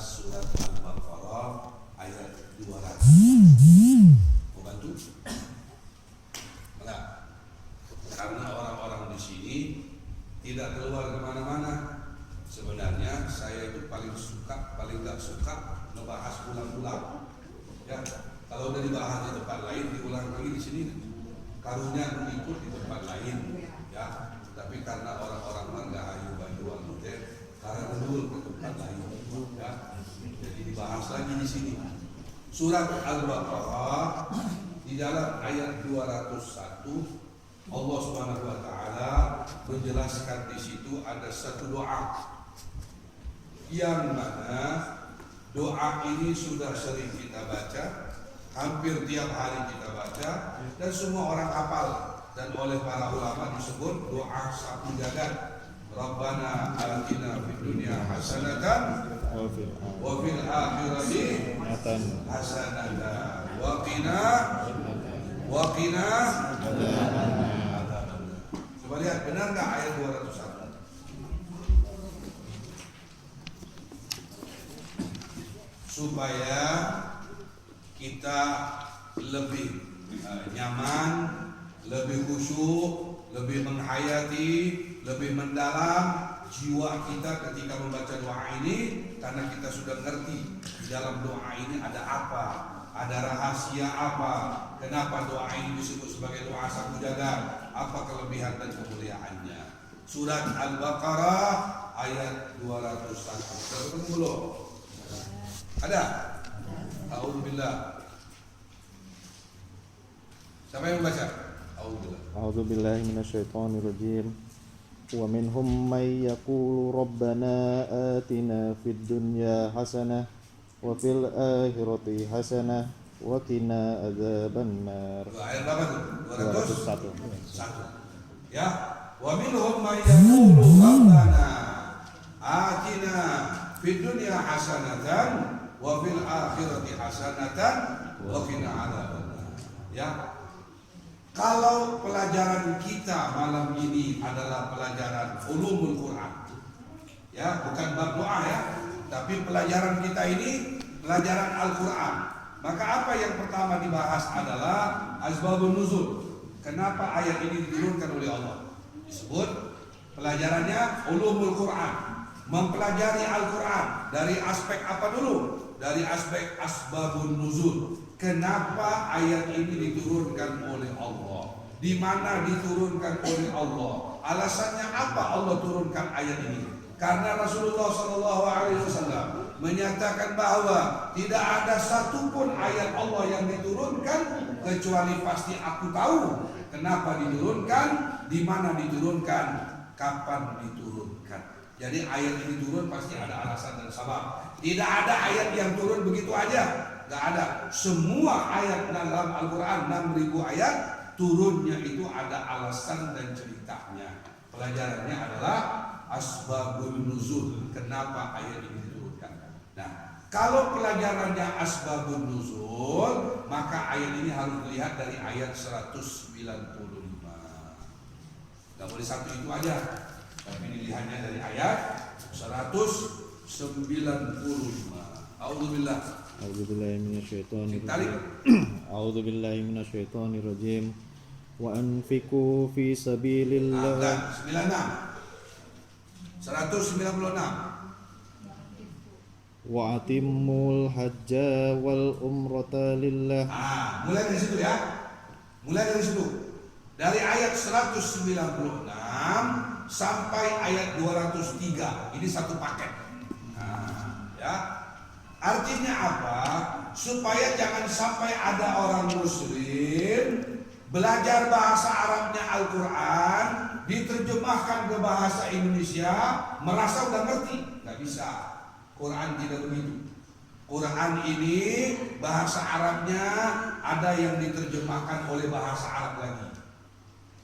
surat Al-Baqarah ayat 200. Mau bantu? Enggak. Karena orang-orang di sini tidak keluar kemana-mana. Sebenarnya saya itu paling gak suka ngebahas ulang-ulang. Ya, kalau udah dibahas di tempat lain, diulang lagi di sini, karunya ikut di tempat lain. Ya, tapi karena orang-orang nggak ayu baju almudeh, karena dulu ke tempat lain. Ya, jadi dibahas lagi di sini. Surat Al-Baqarah di dalam ayat 201. Allah Subhanahu wa taala menjelaskan di situ ada satu doa yang mana doa ini sudah sering kita baca, hampir tiap hari kita baca dan semua orang hafal, dan oleh para ulama disebut doa sapu jagat. Rabbana atina fid dunya hasanatan wa fil akhirati hasanatan wa qina Coba lihat, benar nggak ayat 201? Supaya kita lebih nyaman, lebih khusyuk, lebih menghayati, lebih mendalam jiwa kita ketika membaca doa ini, karena kita sudah ngerti di dalam doa ini ada apa, ada rahasia apa, kenapa doa ini disebut sebagai doa sapu jagat, apa kelebihan dan kemuliaannya. Surat Al-Baqarah ayat 201. Sudah ketemu belum? Ada? A'udzubillah. Siapa yang membaca? A'udzubillah. A'udzubillahi minasyaitonirrajim. Wa minhum may yaqulu rabbana atina fid dunya hasanah wa fil akhirati hasanah wa qina adzabannar. Ayat berapa tuh? 201. Ya. Wa minhum may yaqulu rabbana atina fid dunya hasanatan wa fil akhirati hasanatan wa qina adzabannar. Ya. Kalau pelajaran kita malam ini adalah pelajaran ulumul Quran, ya, bukan bab doa ya, tapi pelajaran kita ini pelajaran Al-Quran. Maka apa yang pertama dibahas adalah asbabun nuzul. Kenapa ayat ini diturunkan oleh Allah? Disebut pelajarannya ulumul Quran, mempelajari Al-Quran dari aspek apa dulu? Dari aspek asbabun nuzul. Kenapa ayat ini diturunkan oleh Allah? Di mana diturunkan oleh Allah? Alasannya apa Allah turunkan ayat ini? Karena Rasulullah SAW menyatakan bahwa tidak ada satupun ayat Allah yang diturunkan kecuali pasti aku tahu kenapa diturunkan, di mana diturunkan, kapan diturunkan. Jadi ayat ini turun pasti ada alasan dan sebab. Tidak ada ayat yang turun begitu aja. Gak ada. Semua ayat dalam Al-Quran 6.000 ayat turunnya itu ada alasan dan ceritanya. Pelajarannya adalah asbabun nuzul. Kenapa ayat ini diturunkan? Nah, kalau pelajarannya asbabun nuzul, maka ayat ini harus dilihat dari ayat 195. Gak boleh satu itu aja, tapi dilihatnya dari ayat 195. A'udzubillah. A'udzubillahi minasyaitonirrajim. A'udzubillahi minasyaitonirrajim. Wa anfiqu fi sabilillah. 196. Wa atimmul hajja wal umrata lillah. Mulai dari situ ya. Mulai dari situ. Dari ayat 196 sampai ayat 203. Ini satu paket. Ya. Artinya apa? Supaya jangan sampai ada orang muslim belajar bahasa Arabnya Al-Quran, diterjemahkan ke bahasa Indonesia, merasa udah ngerti. Gak bisa. Quran tidak begitu. Quran ini bahasa Arabnya ada yang diterjemahkan oleh bahasa Arab lagi.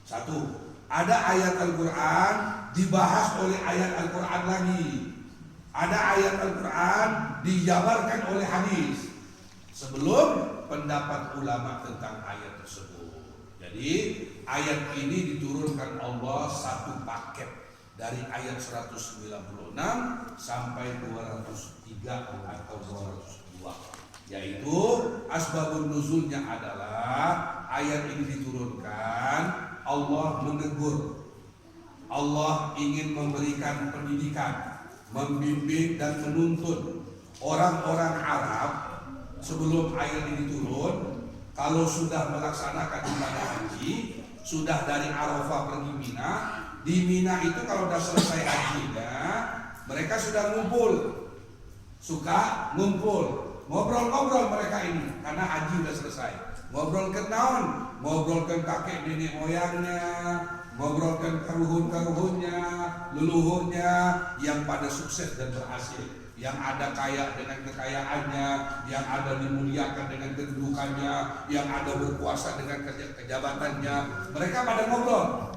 Satu, ada ayat Al-Quran dibahas oleh ayat Al-Quran lagi. Ada ayat Al-Quran dijabarkan oleh hadis sebelum pendapat ulama tentang ayat tersebut. Jadi ayat ini diturunkan Allah satu paket. dari ayat 196 sampai 203 atau 202, yaitu asbabun nuzulnya adalah ayat ini diturunkan, Allah menegur, Allah ingin memberikan pendidikan, membimbing dan menuntun orang-orang Arab sebelum ayat ini turun. Kalau sudah melaksanakan ibadah haji, sudah dari Arafah pergi Mina, di Mina itu kalau sudah selesai hajinya, mereka sudah suka ngumpul, ngobrol-ngobrol mereka ini, karena haji sudah selesai. Ngobrol ke naon, ngobrol ke kakek nenek moyangnya, ngobrol ke karuhun-karuhunnya, leluhurnya yang pada sukses dan berhasil, yang ada kaya dengan kekayaannya, yang ada dimuliakan dengan kedudukannya, yang ada berkuasa dengan kejabatannya. Mereka pada ngobrol.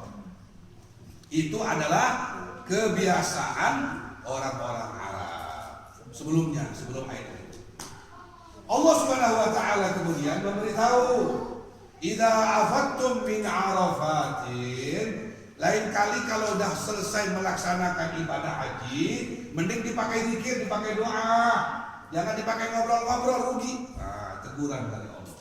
Itu adalah kebiasaan orang-orang Arab sebelumnya, sebelum ayat itu. Allah Subhanahu wa taala kemudian memberitahu, "Idza afattum min Arafatin." Lain kali kalau udah selesai melaksanakan ibadah haji, mending dipakai zikir, dipakai doa, jangan dipakai ngobrol-ngobrol, rugi. Nah, teguran dari Allah.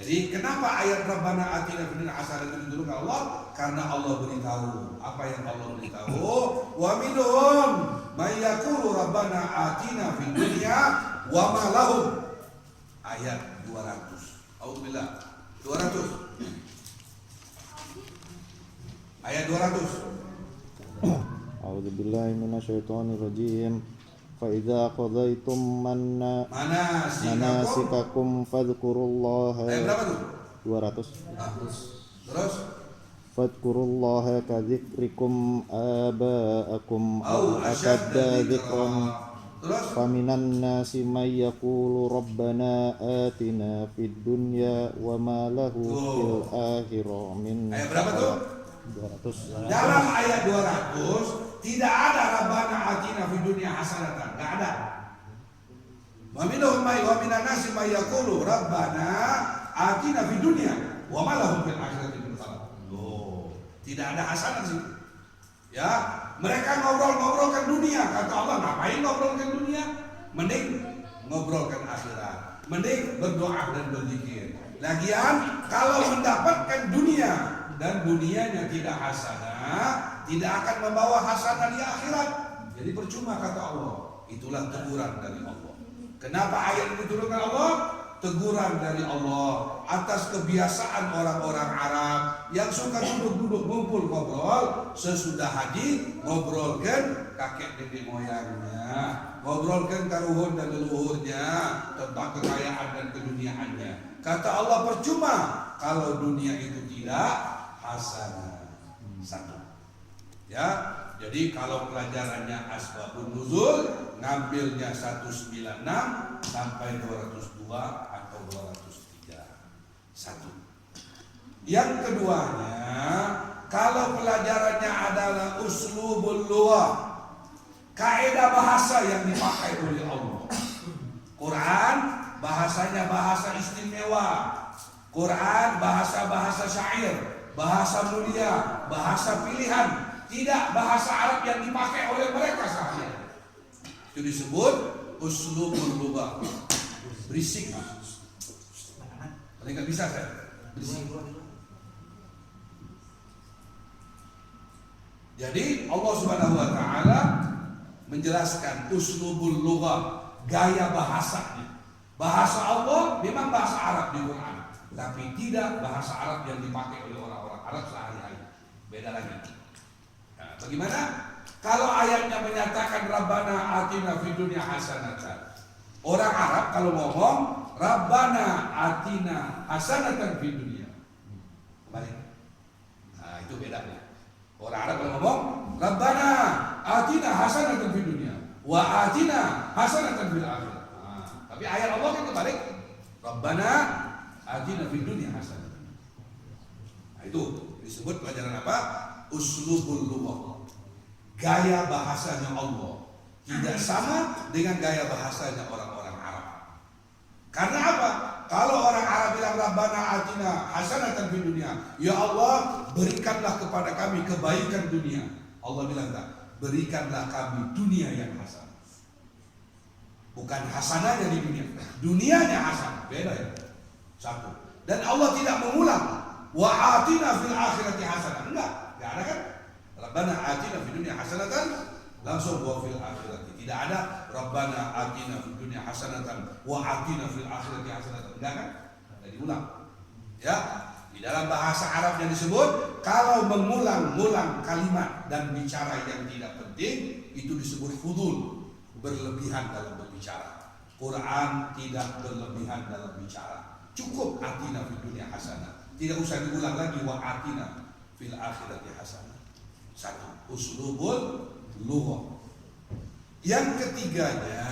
Jadi kenapa ayat Rabbana atina fid dunya hasanah itu diturunkan Allah? Karena Allah beritahu. Apa yang Allah beritahu? Wa minhum may yaqulu Rabbana atina fid dunya wa ma lahum. Ayat 200. Auzubillah. 200. Ayat 200. A'udzu billahi minasyaitonir rajim. Fa idza qadaytum manasikakum fadhkurullaha. Ayat berapa tuh? 200. Terus Fadhkurullaha ka dzikrikum aba'akum aw ashadda dzikran. Terus Faminan nasi may yaqulu rabbana atina fid dunya wa ma lahu fil akhirah min. ayat berapa tuh? 200. Dalam ayat 200 tidak ada Rabbana atina fid dunya hasanatan, enggak ada. Wa minhum wa minan nasi may yaqulu Rabbana atina fid dunya wa ma lahum fil akhirati min khalaq. Tidak ada hasanah sih. Ya, mereka ngobrol-ngobrolkan dunia. Kata Allah, ngapain ngobrolkan dunia? Mending ngobrolkan akhirat. Mending berdoa dan berzikir. Lagian kalau mendapatkan dunia dan dunianya tidak hasanah, tidak akan membawa hasanah di akhirat. Jadi percuma kata Allah. Itulah teguran dari Allah. Kenapa ayat ini diturunkan Allah? Teguran dari Allah atas kebiasaan orang-orang Arab yang suka duduk-duduk ngumpul ngobrol sesudah haji, ngobrolkan kakek nenek moyangnya, ngobrolkan karuhun dan leluhurnya tentang kekayaan dan keduniaannya. Kata Allah, percuma kalau dunia itu tidak hasanah. Satu. Ya, jadi kalau pelajarannya asbabun nuzul, ngambilnya 196 sampai 202 atau 203. Satu. Yang keduanya, kalau pelajarannya adalah uslubul lughah, kaidah bahasa yang dipakai oleh Allah. Quran bahasanya bahasa istimewa. Quran bahasa-bahasa syair, bahasa mulia, bahasa pilihan. Tidak bahasa Arab yang dipakai oleh mereka sehari-hari. Itu disebut uslubul lughah. Berisik. Paling nggak bisa saya. Berisik. Jadi Allah Subhanahu wa taala menjelaskan uslubul lughah, gaya bahasanya. Bahasa Allah memang bahasa Arab di Quran, tapi tidak bahasa Arab yang dipakai oleh orang-orang Arab sehari-hari. Beda lagi. Nah, bagaimana? Kalau ayatnya menyatakan Rabbana atina fid dunya hasanatan. Orang Arab kalau ngomong Rabbana atina hasanatan fid dunya. Balik. Nah, itu bedanya. Orang Arab kalau ngomong Rabbana atina hasanatan fid dunya wa atina hasanatan fil akhirah. Nah, tapi ayat Allah kan kebalik. Rabbana atina fid dunya hasanatan. Nah, itu disebut pelajaran apa? Uslubul lughah. Gaya bahasanya Allah tidak sama dengan gaya bahasanya orang-orang Arab. Karena apa? Kalau orang Arab bilang Rabbana atina hasanatan fid dunya, ya Allah berikanlah kepada kami kebaikan dunia. Allah bilang tak, berikanlah kami dunia yang hasanah. Bukan hasanahnya di dunia, dunianya hasanah, beda ya. Satu. Dan Allah tidak mengulang wa atina fil akhirati hasanah. Enggak ada kan? Rabbana atina fid dunya hasanatan, langsung wa fil akhirati. Tidak ada Rabbana atina fid dunya hasanatan wa atina fil akhirati hasanatan. Enggak kan? Tidak diulang. Ya, di dalam bahasa Arab yang disebut kalau mengulang-ulang kalimat dan bicara yang tidak penting itu disebut fudul, berlebihan dalam berbicara. Quran tidak berlebihan dalam bicara. Cukup atina fid dunya hasanah. Tidak usah diulang lagi wa atina fil akhirati hasanah. Satu, uslubul lughah. Yang ketiganya,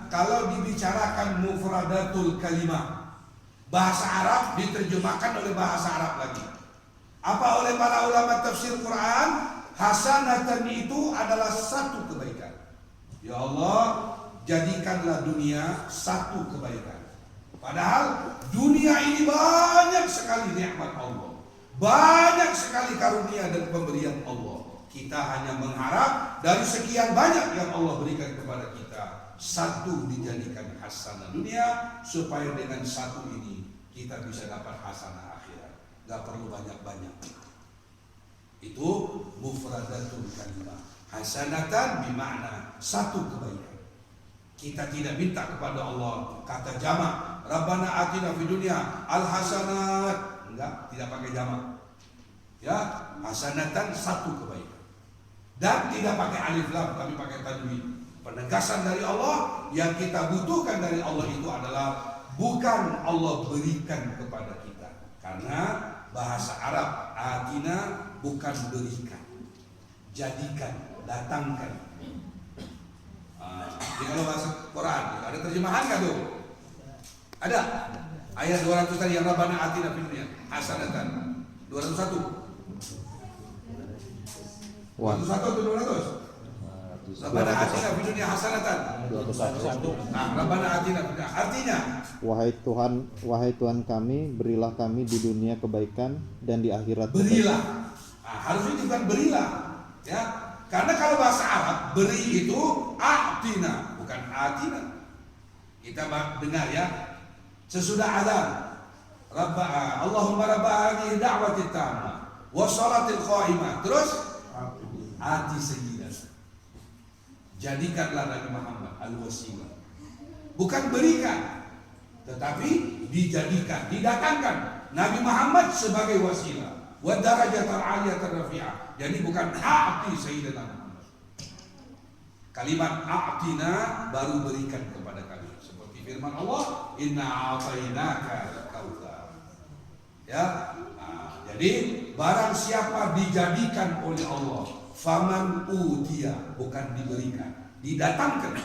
kalau dibicarakan mufradatul kalimah, bahasa Arab diterjemahkan oleh bahasa Arab lagi. Apa oleh para ulama tafsir Quran? Hasanatan itu adalah satu kebaikan. Ya Allah, jadikanlah dunia satu kebaikan. Padahal dunia ini banyak sekali nikmat Allah, banyak sekali karunia dan pemberian Allah. Kita hanya mengharap dari sekian banyak yang Allah berikan kepada kita, satu dijadikan hasanah dunia, supaya dengan satu ini kita bisa dapat hasanah akhirat. Gak perlu banyak-banyak. Itu mufradatul kalimah. Hasanatan bermakna satu kebaikan. Kita tidak minta kepada Allah kata jamak, Rabbana atina fid dunya al hasanat. Enggak, tidak pakai jamak. Ya, hasanatan satu kebaikan. Dan tidak pakai alif lam, tapi pakai tanwin. Penegasan dari Allah, yang kita butuhkan dari Allah itu adalah bukan Allah berikan kepada kita. Karena bahasa Arab atina bukan berikan, jadikan, datangkan. Jadi kalau bahasa Quran ada terjemahan nggak tuh? Ada. Ayat 200 tadi yang Rabbana atina fid dunya hasanatan. 201. 201 atau 200? Rabbana atina fid dunya hasanatan. 201. Nah, Rabbana atina fid dunya artinya, Wahai Tuhan kami, berilah kami di dunia kebaikan dan di akhirat berilah. Nah, harusnya bukan berilah, ya. Karena kalau bahasa Arab beri itu atina, bukan atina. Kita dengar ya, sesudah azan, Allahumma rabba hadhihi da'wati tamma wa salatil qa'imah. Terus ati sayyidan. Jadikanlah Nabi Muhammad al-wasilah. Bukan berikan, tetapi dijadikan, didatangkan Nabi Muhammad sebagai wasilah. Wa darajatul aliyatur rafi'ah. Jadi bukan a'ti sayyidina Muhammad. Kalimat a'tina baru berikan kepada kami. Seperti firman Allah, inna a'tainaka al-kautsar. Ya. Nah, jadi barang siapa dijadikan oleh Allah, faman utiya, bukan diberikan, didatangkan.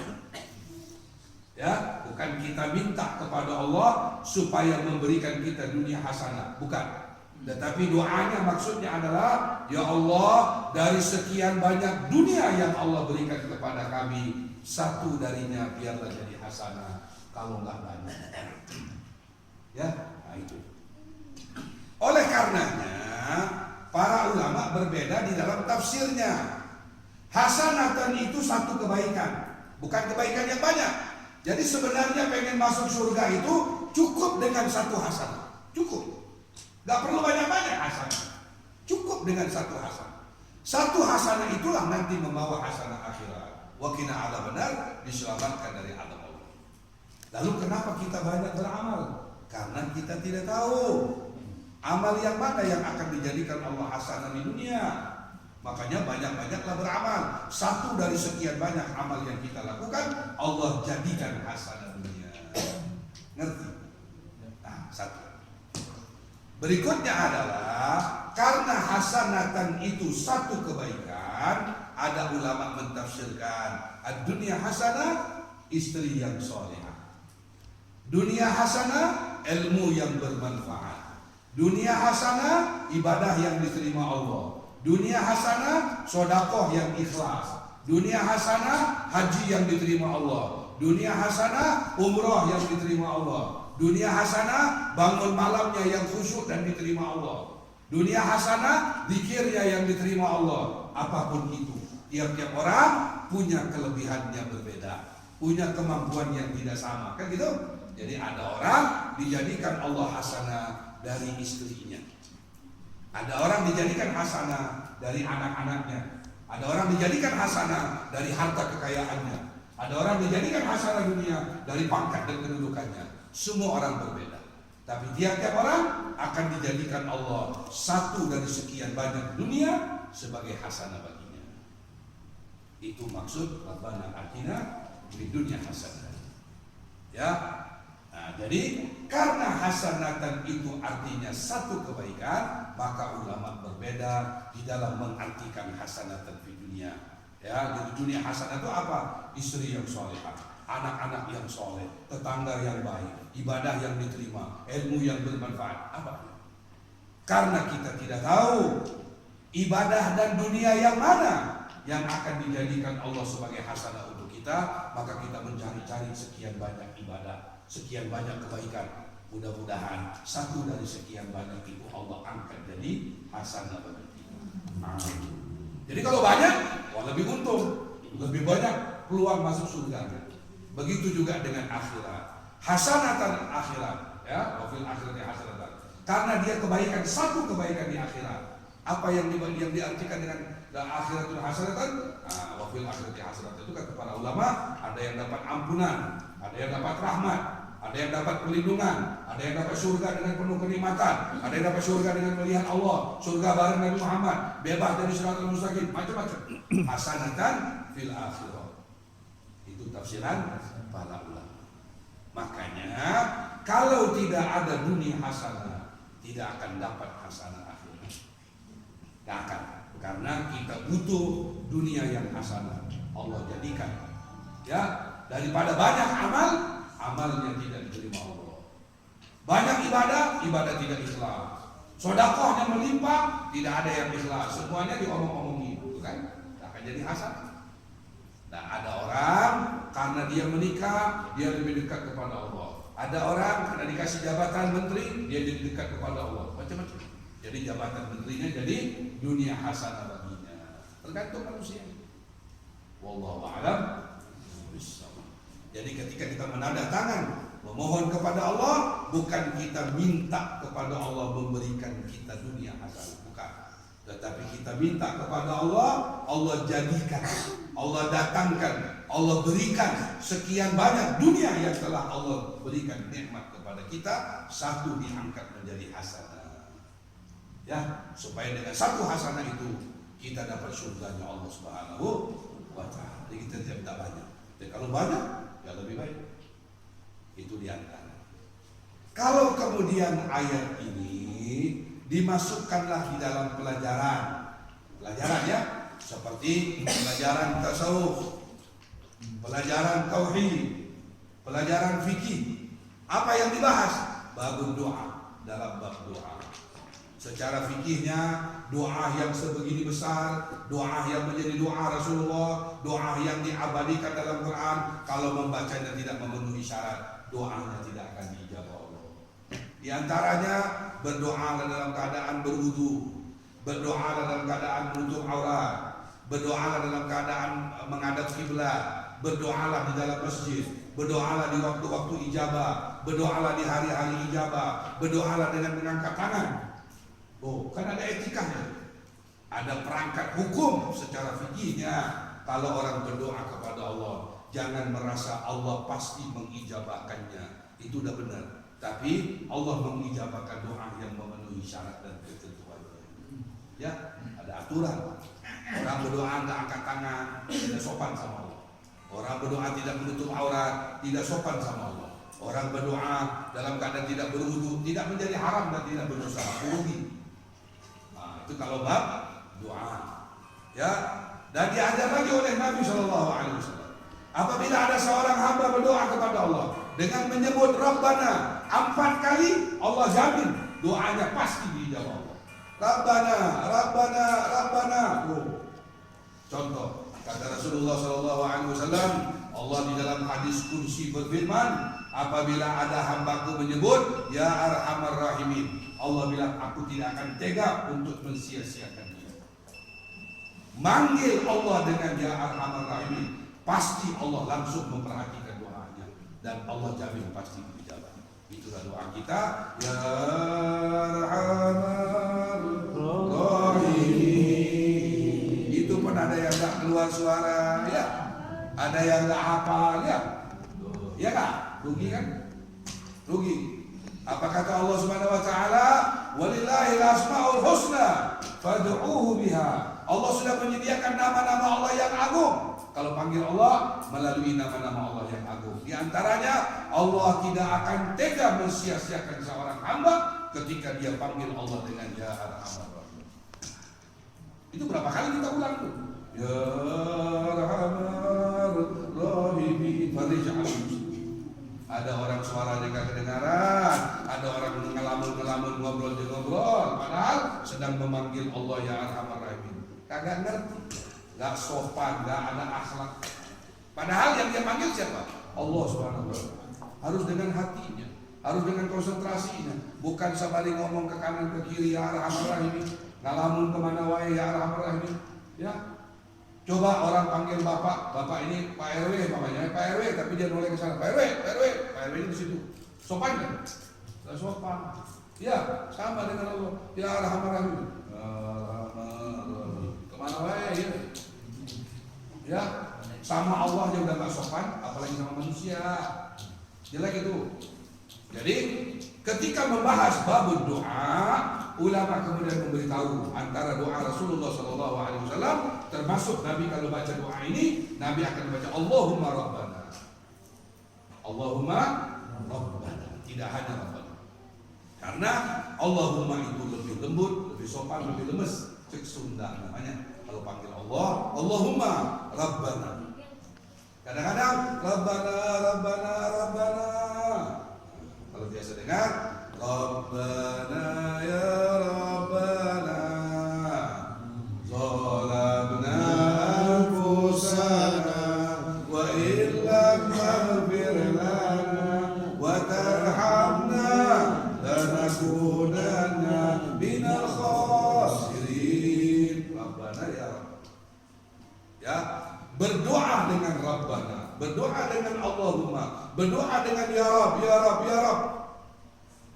Ya, bukan kita minta kepada Allah supaya memberikan kita dunia hasanah, bukan. Tetapi doanya maksudnya adalah, ya Allah, dari sekian banyak dunia yang Allah berikan kepada kami, satu darinya biarlah jadi hasanah, kalau enggak banyak. Ya, nah itu. Oleh karenanya, para ulama berbeda di dalam tafsirnya. Hasanatan itu satu kebaikan, bukan kebaikan yang banyak. Jadi sebenarnya pengen masuk surga itu cukup dengan satu hasanah, cukup. Gak perlu banyak-banyak hasanah, cukup dengan satu hasanah. Satu hasanah itulah nanti membawa hasanah akhirat. Wa qina adzabannar, diselamatkan dari azab Allah. Lalu kenapa kita banyak beramal? Karena kita tidak tahu amal yang mana yang akan dijadikan Allah hasanah di dunia. Makanya banyak-banyaklah beramal. Satu dari sekian banyak amal yang kita lakukan, Allah jadikan hasanah dunia. Ngerti? Nah, satu. Berikutnya adalah karena hasanatan itu satu kebaikan, ada ulama mentafsirkan ad-dunya hasanah, istri yang solehah. Dunia hasanah, ilmu yang bermanfaat. Dunia hasanah, ibadah yang diterima Allah. Dunia hasanah, sodakoh yang ikhlas. Dunia hasanah, haji yang diterima Allah. Dunia hasanah, umroh yang diterima Allah. Dunia hasanah, bangun malamnya yang khusyuk dan diterima Allah. Dunia hasanah, zikirnya yang diterima Allah. Apapun itu, tiap-tiap orang punya kelebihannya berbeda, punya kemampuan yang tidak sama, kan gitu. Jadi ada orang dijadikan Allah hasanah dari istrinya, ada orang dijadikan hasanah dari anak-anaknya, ada orang dijadikan hasanah dari harta kekayaannya, ada orang dijadikan hasanah dunia dari pangkat dan kedudukannya. Semua orang berbeda, tapi tiap-tiap orang akan dijadikan Allah satu dari sekian banyak dunia sebagai hasanah baginya. Itu maksud Rabbana atina fid dunya hasanah. Ya. Nah, jadi karena hasanatan itu artinya satu kebaikan, maka ulama berbeda di dalam mengartikan hasanatan fid dunya. Ya, jadi dunia hasanah itu apa? Istri yang solehah, anak-anak yang soleh, tetangga yang baik, ibadah yang diterima, ilmu yang bermanfaat. Apa? Karena kita tidak tahu ibadah dan dunia yang mana yang akan dijadikan Allah sebagai hasanah untuk kita, maka kita mencari-cari sekian banyak ibadah, sekian banyak kebaikan. Mudah-mudahan satu dari sekian banyak itu Allah angkat jadi hasanah bagi kita. Jadi kalau banyak, wah lebih untung, lebih banyak peluang masuk surga. Begitu juga dengan akhirat, hasanatan akhirat, ya, wafil akhiratnya hasanatan. Karena dia kebaikan, satu kebaikan di akhirat. Apa yang diartikan dengan akhiratul hasanatan? Wafil akhiratnya hasanatan itu kata para ulama, ada yang dapat ampunan, ada yang dapat rahmat, ada yang dapat perlindungan, ada yang dapat surga dengan penuh kenikmatan, ada yang dapat surga dengan melihat Allah, surga bareng Nabi Muhammad, bebas dari siratal mustaqim, macam-macam. Hasanatan fil akhirah. Itu tafsiran para ulama. Makanya kalau tidak ada dunia hasanah, tidak akan dapat hasanah akhirat. Tidak akan, karena kita butuh dunia yang hasanah. Allah jadikan, ya, daripada banyak amal, amalnya tidak diterima Allah. Banyak ibadah, ibadah tidak ikhlas. Sedekah yang melimpah, tidak ada yang ikhlas. Semuanya diomong-omongin, kan? Tidak akan jadi hasanah. Nah, ada orang karena dia menikah, dia lebih dekat kepada Allah. Ada orang karena dikasih jabatan menteri, dia jadi dekat kepada Allah. Macam-macam. Jadi jabatan menterinya jadi dunia hasanah baginya. Tergantung manusia. Wallahu a'lam bishawab. Jadi ketika kita menadah tangan memohon kepada Allah, bukan kita minta kepada Allah memberikan kita dunia hasanah, bukan. Tetapi kita minta kepada Allah, Allah jadikan, Allah datangkan, Allah berikan sekian banyak dunia yang telah Allah berikan nikmat kepada kita, satu diangkat menjadi hasanah. Ya, supaya dengan satu hasanah itu kita dapat surganya Allah Subhanahu wa ta'ala. Jadi kita tidak minta banyak. Jadi kalau banyak, ya lebih baik. Itu diantara. Kalau kemudian ayat ini dimasukkanlah di dalam pelajaran ya, seperti pelajaran tasawuf, pelajaran tauhid, pelajaran fikih. Apa yang dibahas? Bab doa, dalam bab doa. Secara fikihnya, doa yang sebegini besar, doa yang menjadi doa Rasulullah, doa yang diabadikan dalam Quran, kalau membacanya tidak memenuhi syarat, doanya tidak akan diijabah Allah. Di antaranya berdoa dalam keadaan berwudu, berdoa dalam keadaan menutup aurat, berdoa dalam keadaan menghadap kiblat, berdoalah di dalam masjid, berdoalah di waktu-waktu ijabah, berdoalah di hari-hari ijabah, berdoalah dengan mengangkat tangan. Oh, kan ada etikanya, ada perangkat hukum secara fikihnya. Kalau orang berdoa kepada Allah, jangan merasa Allah pasti mengijabahkannya, itu udah benar. Tapi Allah mengijabahkan doa yang memenuhi syarat dan ketentuannya. Ya, ada aturan. Orang berdoa nggak angkat tangan, tidak sopan sama Allah. Orang berdoa tidak menutup aurat, tidak sopan sama Allah. Orang berdoa dalam keadaan tidak berwudu, tidak menjadi haram dan tidak berdosa, rugi. Nah, itu kalau bab doa. Ya, dan diajar lagi oleh Nabi SAW. Apabila ada seorang hamba berdoa kepada Allah dengan menyebut Rabbana 4 kali, Allah jamin doanya pasti dijawab Allah. Rabbana, Rabbana, Rabbana. Oh. Contoh, kata Rasulullah SAW, Allah di dalam hadis kursi berfirman, apabila ada hambaku menyebut Ya Arhamar Rahimin, Allah bilang aku tidak akan tega untuk mensia-siakan dia. Manggil Allah dengan ya Arhamar Rahimin, pasti Allah langsung memperhatikan doanya dan Allah jamin pasti dijawab. Itulah doa kita, ya Arhamar Rahimin. Itu pun ada yang nggak keluar suara, ya. Ada yang nggak hafal, ya. Ya kak, rugi kan? Rugi. Apa kata Allah Subhanahu wa taala? Walillahil asmaul husna fad'uuhu biha. Allah sudah menyediakan nama-nama Allah yang agung. Kalau panggil Allah melalui nama-nama Allah yang agung. Di antaranya Allah tidak akan tega mensia-siakan seorang hamba ketika dia panggil Allah dengan ya Arhamar Rahim. Itu berapa kali kita ulang tuh? Ya Arhamar Rahim. Ada orang suaranya gak kedengaran, ada orang ngelamun ngobrol, padahal sedang memanggil Allah ya Arhamar Rahim. Kagak ngerti, gak sopan, gak ada akhlak. Padahal yang dia panggil siapa? Allah Subhanahu wa taala. Harus dengan hatinya, harus dengan konsentrasinya, bukan sabari ngomong ke kanan ke kiri ya Arhamar Rahim, ngelamun kemana wae ya Arhamar Rahim. Ya. Coba orang panggil bapak ini Pak RW namanya, Pak RW, tapi dia noleh ke sana, Pak RW ini di situ. Sopan kan? Tidak sopan. Ya, sama dengan Allah. Ya Arhamar Rahim. Kemana wae ya? Ya, sama Allah aja udah nggak sopan, apalagi sama manusia. Jelek itu. Jadi ketika membahas babud doa, ulama kemudian memberitahu antara doa Rasulullah SAW, termasuk Nabi kalau baca doa ini, Nabi akan baca Allahumma Rabbana. Allahumma Rabbana, tidak hanya Rabbana. Karena Allahumma itu lebih lembut, lebih sopan, lebih lemes. Cek Sunda namanya. Kalau panggil Allah, Allahumma Rabbana. Kadang-kadang Rabbana. Kalau biasa dengar Rabbana ya Rabbana zalamna anfusana wa illam taghfir lana wa tarhamna lanakunanna minal khasirin. Rabbana ya Rabbana. Ya, berdoa dengan Rabbana, berdoa dengan Allahumma, berdoa dengan ya Rabb, ya Rabb, ya Rabb.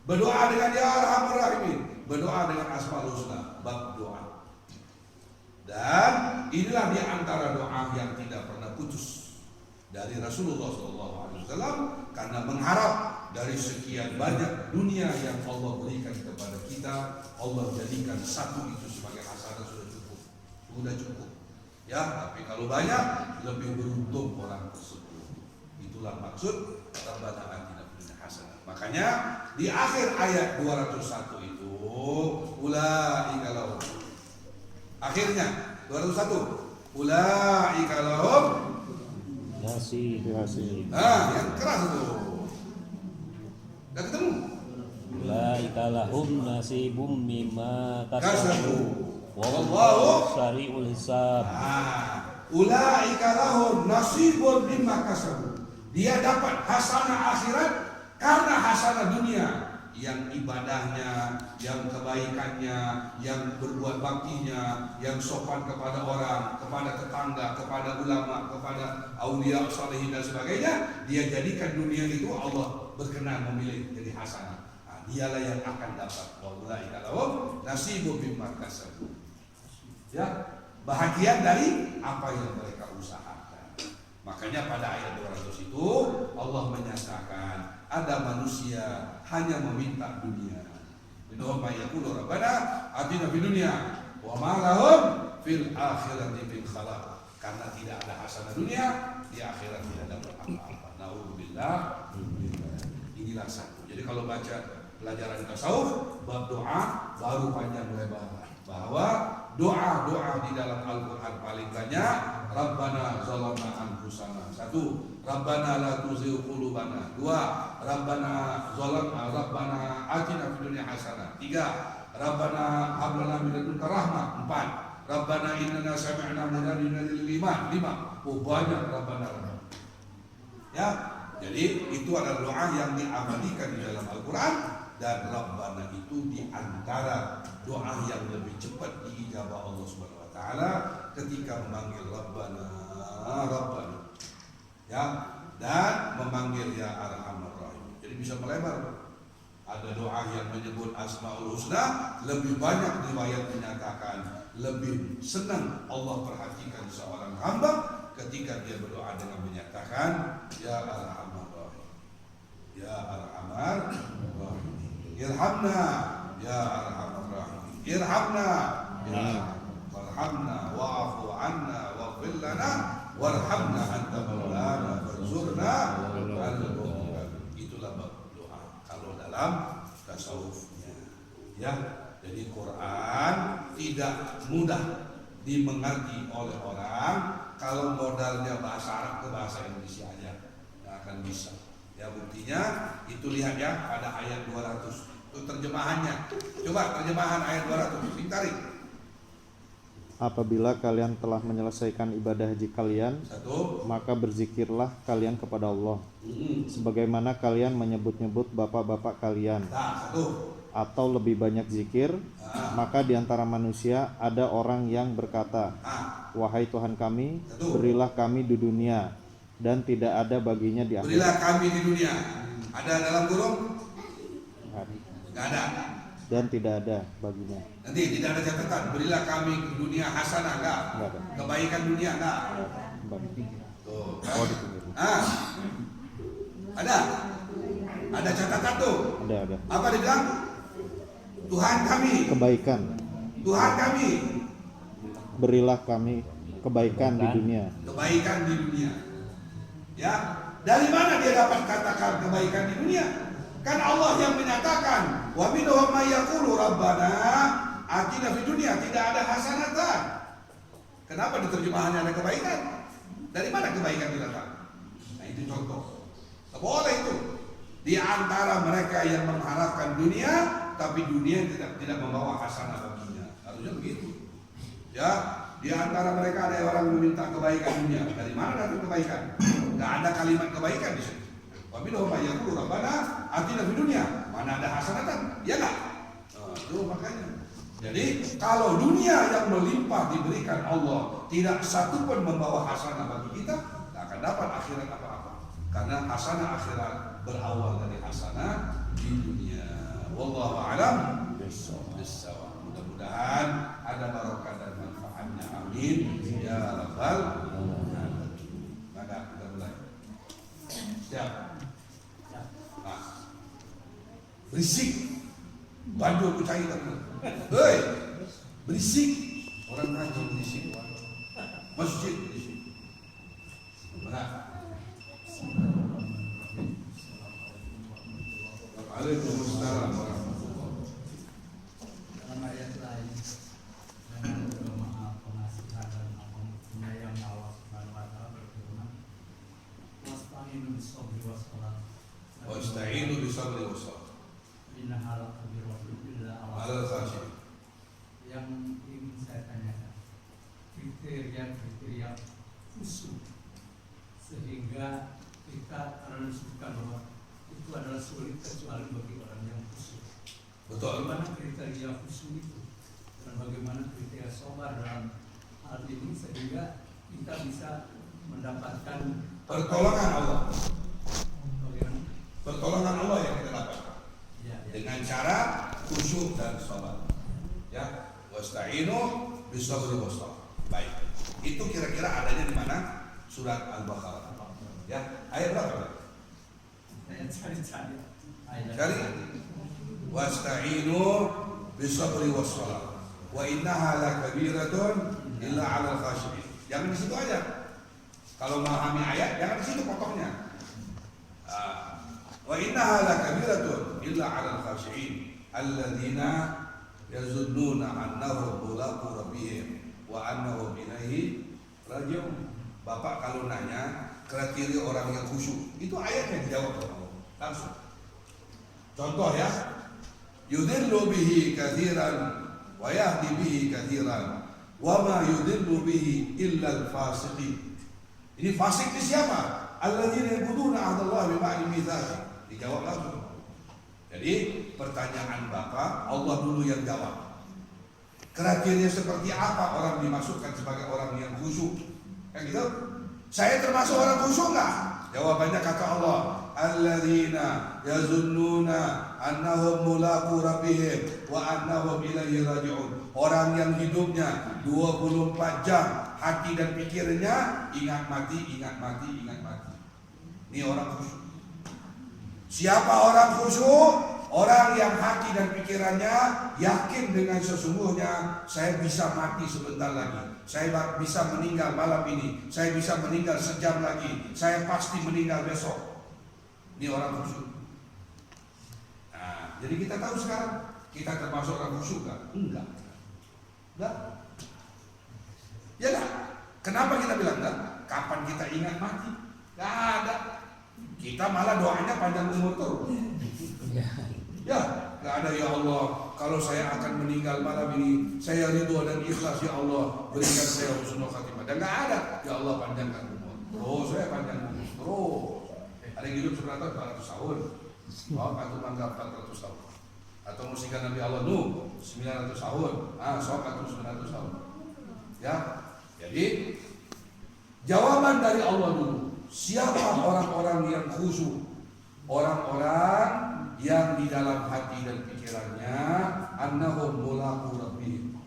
Berdoa dengan ya Arhamar Rahimin, berdoa dengan asmaul husna, bab doa. Dan inilah di antara doa yang tidak pernah putus dari Rasulullah SAW, karena mengharap dari sekian banyak dunia yang Allah berikan kepada kita, Allah jadikan satu itu sebagai hasanah sudah cukup. Ya, tapi kalau banyak lebih beruntung orang tersebut. Itulah maksud Rabbana atina fid dunya hasanah. Makanya di akhir ayat 201 itu ulaika lahum. Akhirnya 201 ulaika lahum Nasib. yang keras itu. Udah ketemu? Ulaika lahum nasibum mimma Kasabu. kasabu Wallahu sari'ul hisab. Ulaika lahum nasibun mimma kasabu. Dia dapat hasanah akhirat karena hasanah dunia, yang ibadahnya, yang kebaikannya, yang berbuat baktinya, yang sopan kepada orang, kepada tetangga, kepada ulama, kepada aulia salihin dan sebagainya, dia jadikan dunia itu Allah berkenan memilih jadi hasanah. Dialah yang akan dapat. Ulaika lahum nasibun mimma kasabu. Ya, bahagian dari apa yang mereka usahakan. Makanya pada ayat 200 itu Allah menyatakan ada manusia hanya meminta dunia. Minhum may yaqulu rabbana atina fid dunya wa ma lahum fil akhirati min khalaq. Karena tidak ada hasanah dunia, di akhirat tidak ada apa-apa. Nauzubillah. Inilah satu. Jadi kalau baca pelajaran tasawuf bab doa baru panjang lebar, bahwa doa-doa di dalam Al-Quran paling banyak Rabbana zalamna anfusana. 1. Rabbana la tuzigh qulubana. 2. Rabbana atina fid dunya hasanah. 3. Rabbana hab lana min ladunka rahmah. 4. Rabbana innana sami'na munadiyan lil iman. 5. Oh, banyak Rabbana. Ya, jadi itu adalah doa yang diabadikan di dalam Al-Quran. dan Rabbana itu di antara doa yang lebih cepat diijabah Allah Subhanahu wa taala ketika memanggil Rabbana Rabbana. Ya, dan memanggil ya Arhamar Rahim. Jadi bisa melebar. Ada doa yang menyebut Asmaul Husna, lebih banyak riwayat menyatakan lebih senang Allah perhatikan seorang hamba ketika dia berdoa dengan menyatakan ya Arhamar Rahim. Ya Arhamar Rahim. Irhamna ya Arhamar Rahim. Irhamna ya warhamna wa'fu anna waghfir lana warhamna anta maulana wansurna al-qawmil. Itulah doa kalau dalam tasawufnya. Ya, jadi Quran tidak mudah dimengerti oleh orang kalau modalnya bahasa Arab ke bahasa Indonesia aja nggak akan bisa. Ya, buktinya itu lihat ya pada ayat 200 itu terjemahannya. Coba terjemahan ayat 200 ditarik. Apabila kalian telah menyelesaikan ibadah haji kalian, maka berzikirlah kalian kepada Allah, sebagaimana kalian menyebut-nyebut bapak-bapak kalian. Atau lebih banyak zikir, maka di antara manusia ada orang yang berkata, wahai Tuhan kami, berilah kami di dunia, dan tidak ada baginya di akhirat. Berilah kami di dunia. Ada dalam kurung? Nggak ada. Dan tidak ada baginya. Nanti tidak ada catatan. Berilah kami di dunia hasanah enggak? Kebaikan dunia enggak? Tuh. Oh, di pinggir. Ada. Ada catatan tuh. Ada. Apa dibilang? Tuhan kami. Kebaikan. Tuhan kami. Berilah kami kebaikan di dunia. Kebaikan di dunia. Ya. Dari mana dia dapat katakan kebaikan di dunia? Kan Allah yang menyatakan wa minhum may yaqulu rabbana atina fid dunya, tidak ada hasanatan. Kenapa di terjemahannya ada kebaikan? Dari mana kebaikan datang? Nah, itu contoh. Boleh itu. Di antara mereka yang mengharapkan dunia tapi dunia tidak membawa hasanah baginya. Harusnya begitu. Ya, di antara mereka ada orang meminta kebaikan dunia. Dari mana datang kebaikan? Enggak ada kalimat kebaikan di situ. Wabillahi ma yaqulu rabbana atina fid dunya, mana ada hasanatan? Ya enggak? Itu makanya. Jadi kalau dunia yang melimpah diberikan Allah tidak satu pun membawa hasanah bagi kita, tidak akan dapat akhirat apa-apa. Karena hasanah akhirat berawal dari hasanah di dunia. Wallahu a'lam bissawab. Mudah-mudahan ada barokah dan manfaatnya. Amin ya rabbal alamin. Maka kita mulai. Siap. Berisik, baju aku cairkan. Hei, berisik. Orang ngaji berisik. Masjid berisik. Waalaikumsalam warahmatullahi wabarakatuh. Dalam ayat lain, dengan doa pengasihan dan penyayang Allah Subhanahu wa taala berfirman, "Wasta'inu bis-sabri was-salat." Wasta'inu bis-sabri was-salat. Innaha lakabiratun illa 'alal khashi'in. Yang ingin saya tanyakan, kriteria khusyuk sehingga kita akan menunjukkan bahwa itu adalah sulit kecuali bagi orang yang khusyuk. Betul. Bagaimana kriteria khusyuk itu dan bagaimana kriteria sabar dalam hal ini sehingga kita bisa mendapatkan pertolongan Allah. Bagaimana? Pertolongan Allah yang kita dapat. Ya. Dengan cara khusyuk dan sabar. Ya, wasta'inu bis-sabri was-salat. Baik. Itu kira-kira adanya di mana? Surat Al-Baqarah. Ya, ayat berapa? Saya cari-cari. Cari. Wasta'inu bis-sabri was-salat. Wa innaha lakabiratun illa 'alal khashi'in. Jangan di situ aja. Kalau memahami ayat, jangan di situ pokoknya. Wa innaha lakabiratun illa 'alal khashi'in alladzina yazunnuna annahum mulaqu rabbihim wa annahum ilaihi raji'un. Bapak kalau nanya kriteria orang yang khusyuk, itu ayatnya dijawab oleh Allah langsung. Contoh ya, yudillu bihi katsiran wa yahdi bihi katsiran wa ma yudillu bihi illa al-fasiqin. Ini fasik itu siapa? Alladzina yaquduna 'ahdallahi bi ba'di mitsaqi. Dijawab langsung. Jadi pertanyaan Bapak, Allah dulu yang jawab. Kriteria seperti apa orang dimasukkan sebagai orang yang khusyuk? Kan gitu? Saya termasuk orang khusyuk nggak? Jawabannya kata Allah, alladzina yazunnuna annahum mulaqu rabbihim wa annahum ilaihi raji'un. Orang yang hidupnya 24 jam, hati dan pikirnya ingat mati, ingat mati, ingat mati. Ini orang khusyuk. Siapa orang khusyuk? Orang yang hati dan pikirannya yakin dengan sesungguhnya saya bisa mati sebentar lagi, saya bisa meninggal malam ini, saya bisa meninggal sejam lagi, saya pasti meninggal besok. Ini orang khusyuk. Nah, jadi kita tahu sekarang kita termasuk orang khusyuk kan? Enggak. Ya enggak. Kenapa kita bilang enggak? Kapan kita ingat mati? Enggak ada. Kita malah doanya panjang umur terus. Ya, nggak ada. Ya Allah, kalau saya akan meninggal malam ini, saya ridho dan ikhlas. Ya Allah, berikan saya husnul khatimah. Dan nggak ada. Ya Allah, panjangkan umur. Oh, saya panjang umur. Terus ada yang hidup 200 tahun. Oh, atau anggap 400 tahun. Atau musikan Nabi Allah Nuh 900 tahun. Sok atau 900 tahun. Ya, jadi jawaban dari Allah dulu. Siapa orang-orang yang khusyuk? Orang-orang yang di dalam hati dan pikirannya annahum mulaqu rabbihim.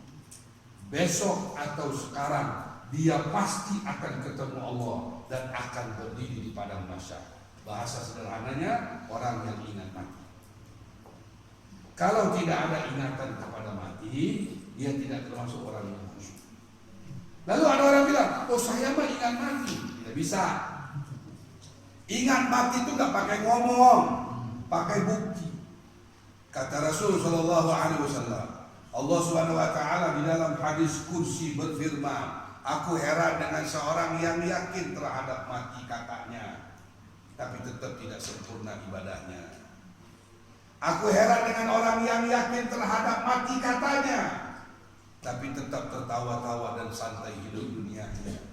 Besok atau sekarang dia pasti akan ketemu Allah dan akan berdiri di padang mahsyar. Bahasa sederhananya orang yang ingat mati. Kalau tidak ada ingatan kepada mati, dia tidak termasuk orang yang khusyuk. Lalu ada orang bilang, oh saya mah ingat mati. Tidak bisa. Ingat mati itu nggak pakai ngomong, pakai bukti. Kata Rasul Shallallahu Alaihi Wasallam, Allah Subhanahu Wa Taala di dalam hadis kursi berfirman, aku heran dengan seorang yang yakin terhadap mati katanya, tapi tetap tidak sempurna ibadahnya. Aku heran dengan orang yang yakin terhadap mati katanya, tapi tetap tertawa-tawa dan santai hidup dunianya.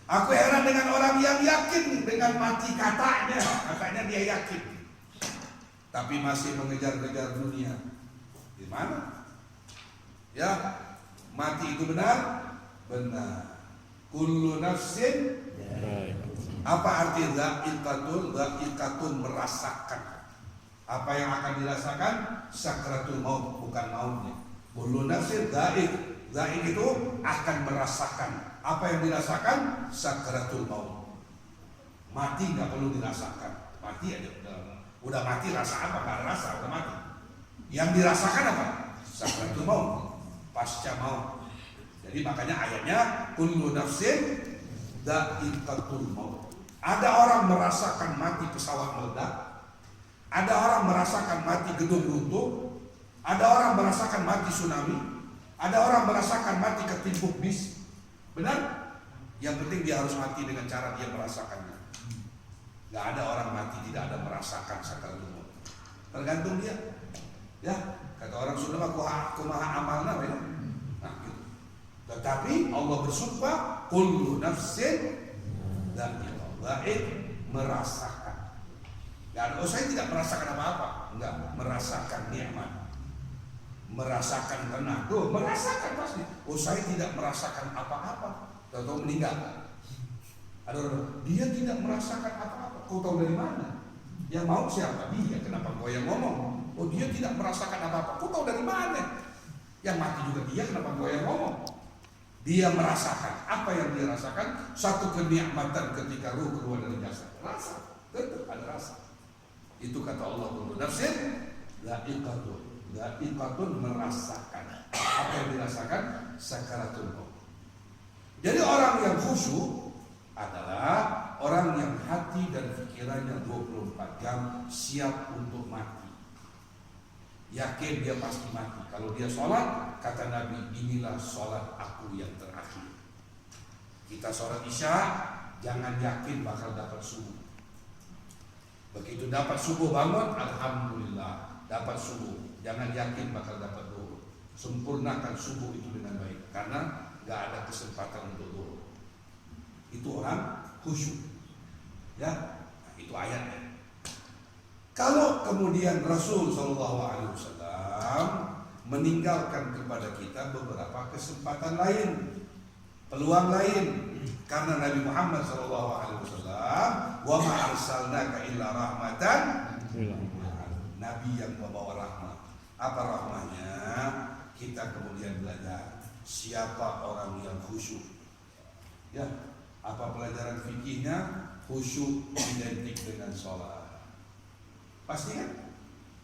Aku heran dengan orang yang yakin dengan mati katanya dia yakin, tapi masih mengejar-kejar dunia. Di mana? Ya, mati itu benar? Benar. Kullu nafsin. Apa arti dha'iqatun? Dha'iqatun merasakan. Apa yang akan dirasakan? Sakratul maut, bukan mautnya. Kullu nafsin dha'iq. Dha'iq itu akan merasakan. Apa yang dirasakan? Sakratul maut. Mati nggak perlu dirasakan. Mati aja udah mati, rasa apa? Nggak rasa, udah mati. Yang dirasakan apa? Sakratul maut, pasca maut. Jadi makanya ayatnya kullu nafsin dha'iqatul maut. Ada orang merasakan mati pesawat meledak, ada orang merasakan mati gedung runtuh, ada orang merasakan mati tsunami, ada orang merasakan mati ketimpuk bis. Benar? Yang penting dia harus mati dengan cara dia merasakannya. Gak ada orang mati tidak ada merasakan sakratul maut. Tergantung dia. Ya, kata orang Sunda mah kumaha amalna ya. Nah, gitu. Tetapi Allah bersumpah kullu nafsin dha'iqatul merasakan. Gak ada, oh saya tidak merasakan apa-apa. Enggak, merasakan nikmat. Merasakan tenang, tuh merasakan pasti. Oh saya tidak merasakan apa-apa, tahu meninggal. Ada orang, dia tidak merasakan apa-apa. Kau tahu dari mana? Yang mau siapa? Dia. Kenapa kau yang ngomong? Oh dia tidak merasakan apa-apa. Kau tahu dari mana? Yang mati juga dia. Kenapa kau yang ngomong? Dia merasakan. Apa yang dia rasakan? Satu kenikmatan ketika ruh keluar dari jasad. Rasa, tetap ada rasa. Itu kata Allah kullu nafsin dha'iqatun. Dha'iqatun merasakan. Apa yang dirasakan? Sakaratul maut. Jadi orang yang khusyuk adalah orang yang hati dan pikirannya 24 jam siap untuk mati. Yakin dia pasti mati. Kalau dia sholat, kata Nabi, inilah sholat aku yang terakhir. Kita sholat isya, jangan yakin bakal dapat subuh. Begitu dapat subuh bangun, alhamdulillah dapat subuh. Jangan yakin bakal dapat zuhur. Sempurnakan subuh itu dengan baik, karena gak ada kesempatan untuk zuhur. Itu orang khusyuk. Ya, nah, itu ayatnya. Kalau kemudian Rasul Shallallahu Alaihi Wasallam meninggalkan kepada kita beberapa kesempatan lain, peluang lain, karena Nabi Muhammad Shallallahu Alaihi Wasallam wa ma arsalnaka illa rahmatan, Nabi yang membawa rahmat. Apa rahmatnya? Kita kemudian belajar siapa orang yang khusyuk. Ya, apa pelajaran fikihnya? Khusyuk identik dengan sholat. Pasti kan?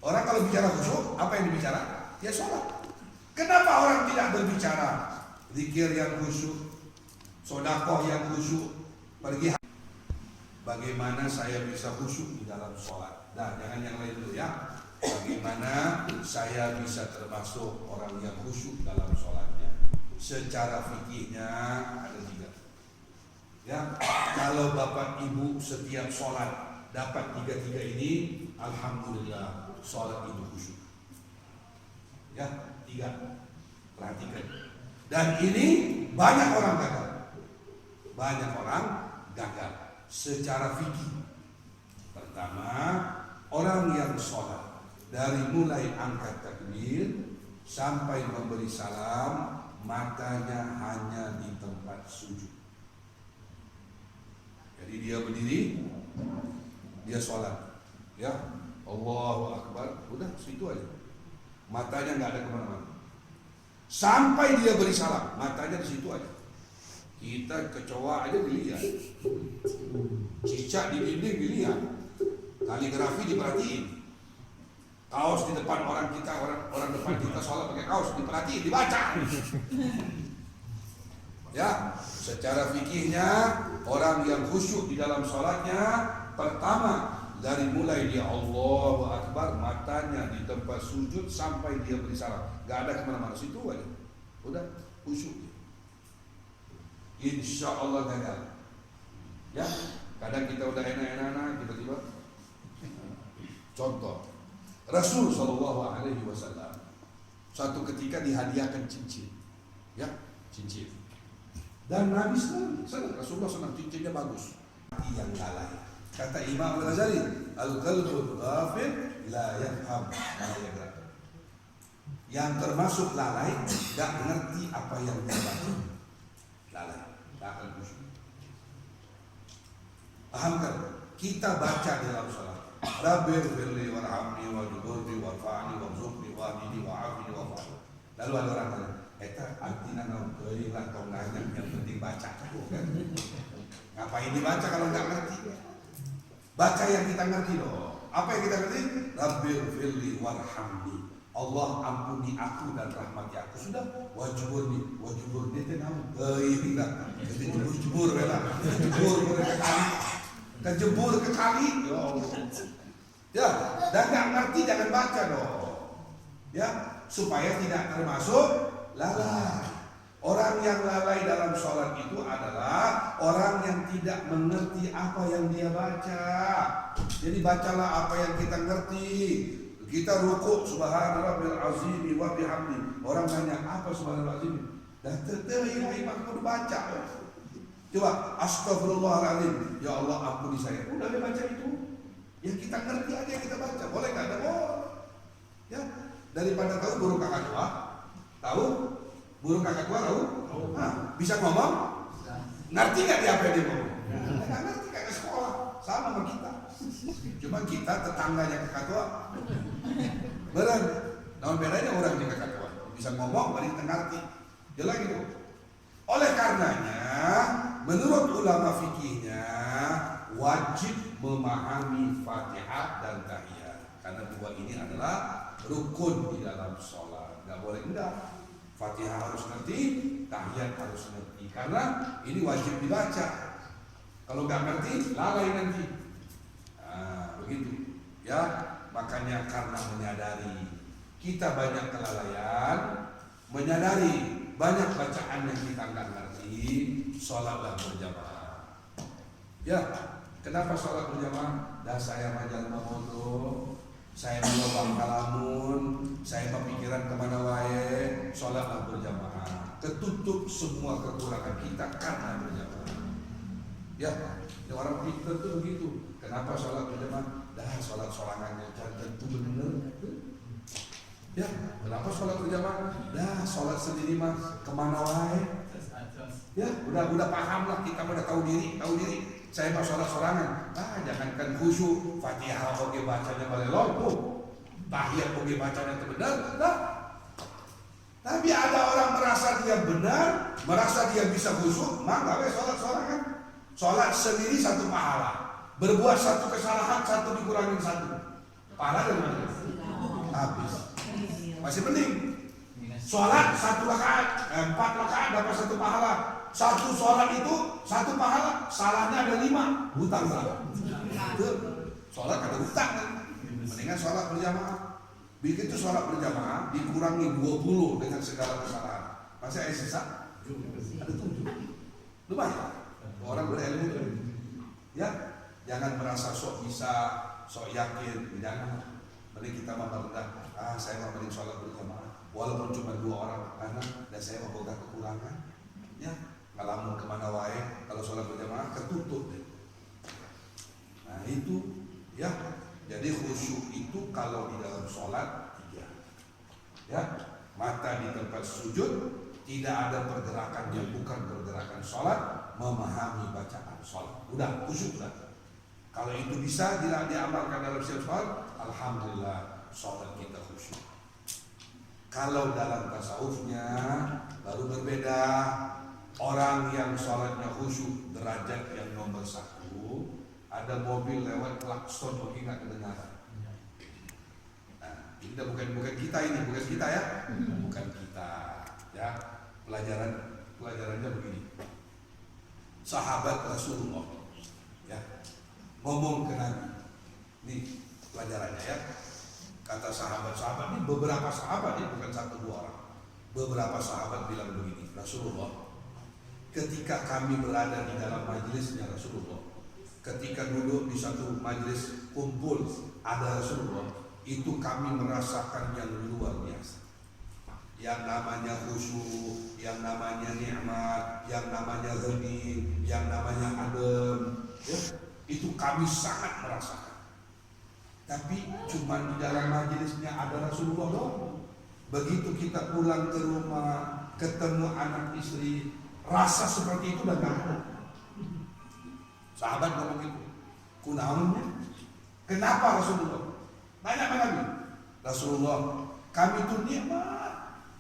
Orang kalau bicara khusyuk, apa yang dibicara? Ya sholat. Kenapa orang tidak berbicara zikir yang khusyuk, sedekah yang khusyuk, pergi? Bagaimana saya bisa khusyuk di dalam sholat? Nah, jangan yang lain dulu ya. Bagaimana saya bisa termasuk orang yang khusyuk dalam sholatnya? Secara fikihnya ada 3. Ya, kalau bapak ibu setiap sholat dapat 3 ini, alhamdulillah sholat itu khusyuk. Ya, 3. Perhatikan. Dan ini banyak orang gagal. Banyak orang gagal secara fikih. Pertama, orang yang sholat dari mulai angkat takbir sampai memberi salam, matanya hanya di tempat sujud. Jadi dia berdiri, dia sholat, ya Allahu Akbar, udah situ aja. Matanya nggak ada kemana-mana. Sampai dia beri salam, matanya di situ aja. Kita kecoa aja dilihat, cicak di dinding dilihat, kaligrafi diperhatiin, kaos di depan orang kita, orang depan kita sholat pakai kaos diperhatiin, dibaca. Ya, secara fikihnya orang yang khusyuk di dalam sholatnya, pertama dari mulai dia Allahu Akbar, matanya di tempat sujud sampai dia beri salam, gak ada kemana-mana, situ aja, udah khusyuk. Insya Allah gagal. Ya, kadang kita udah enak-enak, tiba-tiba. Contoh, Rasul Shallallahu Alaihi Wasallam suatu ketika dihadiahkan cincin, ya cincin. Dan Nabi senang, Rasulullah senang, cincinnya bagus. Hati yang lalai. Kata Imam Al-Ghazali, al-qalbul ghafil la yafham ma yaqra. Yang termasuk lalai, tidak mengerti apa yang dia baca. Lalai, tak akan khusyuk. Paham kan? Kita baca di dalam salat. Rabbir firli warhamni wajburni warfa'ni warzuqni wahdini wa'afini wa'afini. Lalu ada orang tanya, eta artinya naon teuing lah tong nanya, yang penting baca kan? Ngapain dibaca kalau nggak ngerti? Baca yang kita ngerti dong. Apa yang kita ngerti? Rabbir firli warhamni. Allah ampuni aku dan rahmati aku. Sudah, wajburni itu naon? Teuing lah. Jadi jebur lah. Jebur ke kali. Kejebur ke kali. Ya Allah. Ya, dan nggak ngerti jangan baca dong. Ya, supaya tidak termasuk lalai. Orang yang lalai dalam sholat itu adalah orang yang tidak mengerti apa yang dia baca. Jadi bacalah apa yang kita ngerti. Kita rukuk subhanallahil azim wa bihamdi. Orang tanya apa subhanallahil azim? Dan tertera makmum baca. Coba astagfirullahaladzim. Ya Allah ampuni saya. Udah baca itu. Yang kita ngerti aja yang kita baca. Boleh nggak ada? Oh, ya. Daripada tahu burung kakak tua, tahu burung kakak tua tahu? Nah, bisa ngomong? Ngerti nggak dia apa yang dia ngomong? Nggak ngerti, kayak ke sekolah, sama sama kita. Cuma kita tetangganya kakak tua. Benar. Namun bedanya orang di kakak tua bisa ngomong, baru kita ngerti. Jelas gitu. Oleh karenanya, menurut ulama fikihnya wajib memahami Fatihah dan tahiyat. Karena dua ini adalah rukun di dalam sholat, nggak boleh enggak. Fatihah harus ngerti, tahiyat harus ngerti, karena ini wajib dibaca. Kalau nggak ngerti, lalai nanti. Nah, begitu. Ya, makanya karena menyadari kita banyak kelalaian, menyadari banyak bacaan yang kita nggak ngerti, sholatlah berjamaah. Ya, kenapa sholat berjamaah? Dah saya majal mamodo. Saya melobang kalamun, saya kepikiran kemana wae, sholatlah berjamaah. Ketutup semua kekurangan kita karena berjamaah. Ya, orang pintar tuh begitu. Kenapa sholat berjamaah? dah sholat sorangannya tentu bener. Ya, kenapa sholat berjamaah? Dah sholat sendiri mah kemana wae? Ya, udah paham lah, kita udah tahu diri. Saya mah sholat sorangan. Jangankan khusyuk, Fatihah oke bacanya balelong, tahiyat oke bacanya itu benar. Tapi ada orang merasa dia benar, merasa dia bisa khusyuk, maka sholat sorangan. Sholat sendiri satu pahala, berbuat satu kesalahan satu dikurangin satu. Pahala dari mana? Habis. Masih penting. Sholat 1 rakaat, 4 rakaat dapat 1 pahala. Satu sholat itu 1 pahala, salahnya ada 5, hutang berapa? Sholat ada hutang kan? Mendingan sholat berjamaah. Begitu sholat berjamaah dikurangi 20 dengan segala kesalahan. Masih ada sisa? Ada 7. Lumayan. Orang berilmu. Ya, jangan merasa sok bisa, sok yakin, jangan. Mending kita merendah. Saya mau mending sholat berjamaah. Walaupun cuma 2 orang anak dan saya mau boga kekurangan. Ya, ngalamun kemana wae kalau sholat berjamaah ketutup deh. Nah itu ya, jadi khusyuk itu kalau di dalam sholat 3. Ya, mata di tempat sujud, tidak ada pergerakan yang bukan pergerakan sholat, memahami bacaan sholat. Udah khusyuk udah. Kalau itu bisa diamalkan dalam setiap sholat, alhamdulillah sholat kita khusyuk. Kalau dalam tasawufnya baru berbeda. Orang yang sholatnya khusyuk derajat yang nomor 1, ada mobil lewat klakson mungkin nggak kedengaran. Nah, ini bukan kita ini, bukan kita ya, bukan kita ya. Pelajarannya begini. Sahabat Rasulullah ya ngomong ke Nabi. Nih pelajarannya ya. Kata sahabat-sahabat ini, beberapa sahabat ini bukan 1-2 orang. Beberapa sahabat bilang begini, Rasulullah, ketika kami berada di dalam majelisnya Rasulullah, ketika duduk di satu majelis kumpul ada Rasulullah, itu kami merasakan yang luar biasa. Yang namanya khusyuk, yang namanya nikmat, yang namanya hening, yang namanya adem, ya, itu kami sangat merasakan. Tapi cuma di dalam majelisnya ada Rasulullah doang. Begitu kita pulang ke rumah, ketemu anak istri, rasa seperti itu udah gak ada. Sahabat ngomong itu, kunaonnya? Kenapa Rasulullah? Tanya sama Nabi. Rasulullah, kami itu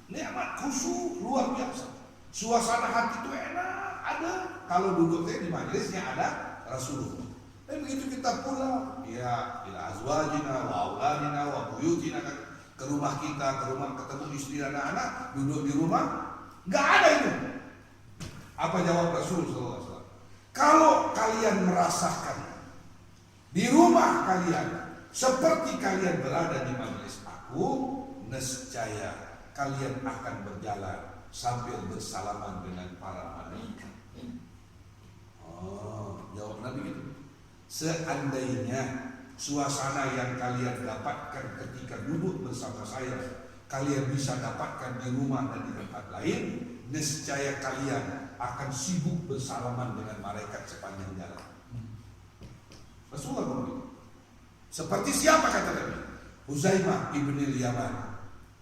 nikmat khusyuk luar biasa. Suasana hati itu enak, ada. Kalau duduknya di majelisnya ada Rasulullah. Dan begitu kita pulang, ya ila azwajina wa auladina wa buyutina, ke rumah kita, ke rumah ketemu istri dan anak, duduk di rumah, nggak ada itu. Apa jawab Rasul sallallahu alaihi wasallam? Kalau kalian merasakan di rumah kalian seperti kalian berada di majelis aku, nescaya kalian akan berjalan sambil bersalaman dengan para malaikat. Jawab Nabi gitu. Seandainya suasana yang kalian dapatkan ketika duduk bersama saya, kalian bisa dapatkan di rumah dan di tempat lain, nescaya kalian akan sibuk bersalaman dengan malaikat sepanjang jalan. Rasulullah ngomong. Seperti siapa kata Nabi? Huzaimah ibn Yaman.